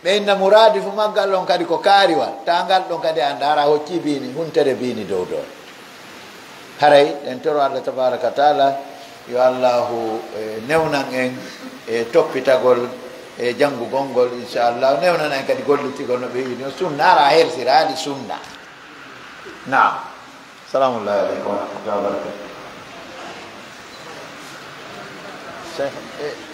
ɓe inna muradi fu maggal ɗon kadi ko kaariwal tangal ɗon kadi anda ara hocci bini huntere bini dow ɗon haray ɗen toro Allah tabaraka taala yo allahu newnan en e toppitagol e janngugol ngol inchallah newnan en kadi gollitigol no ɓe wini sunna ara hersira haali sunna naam salamullahi aleykum wa rahmatullahi wa barakatuh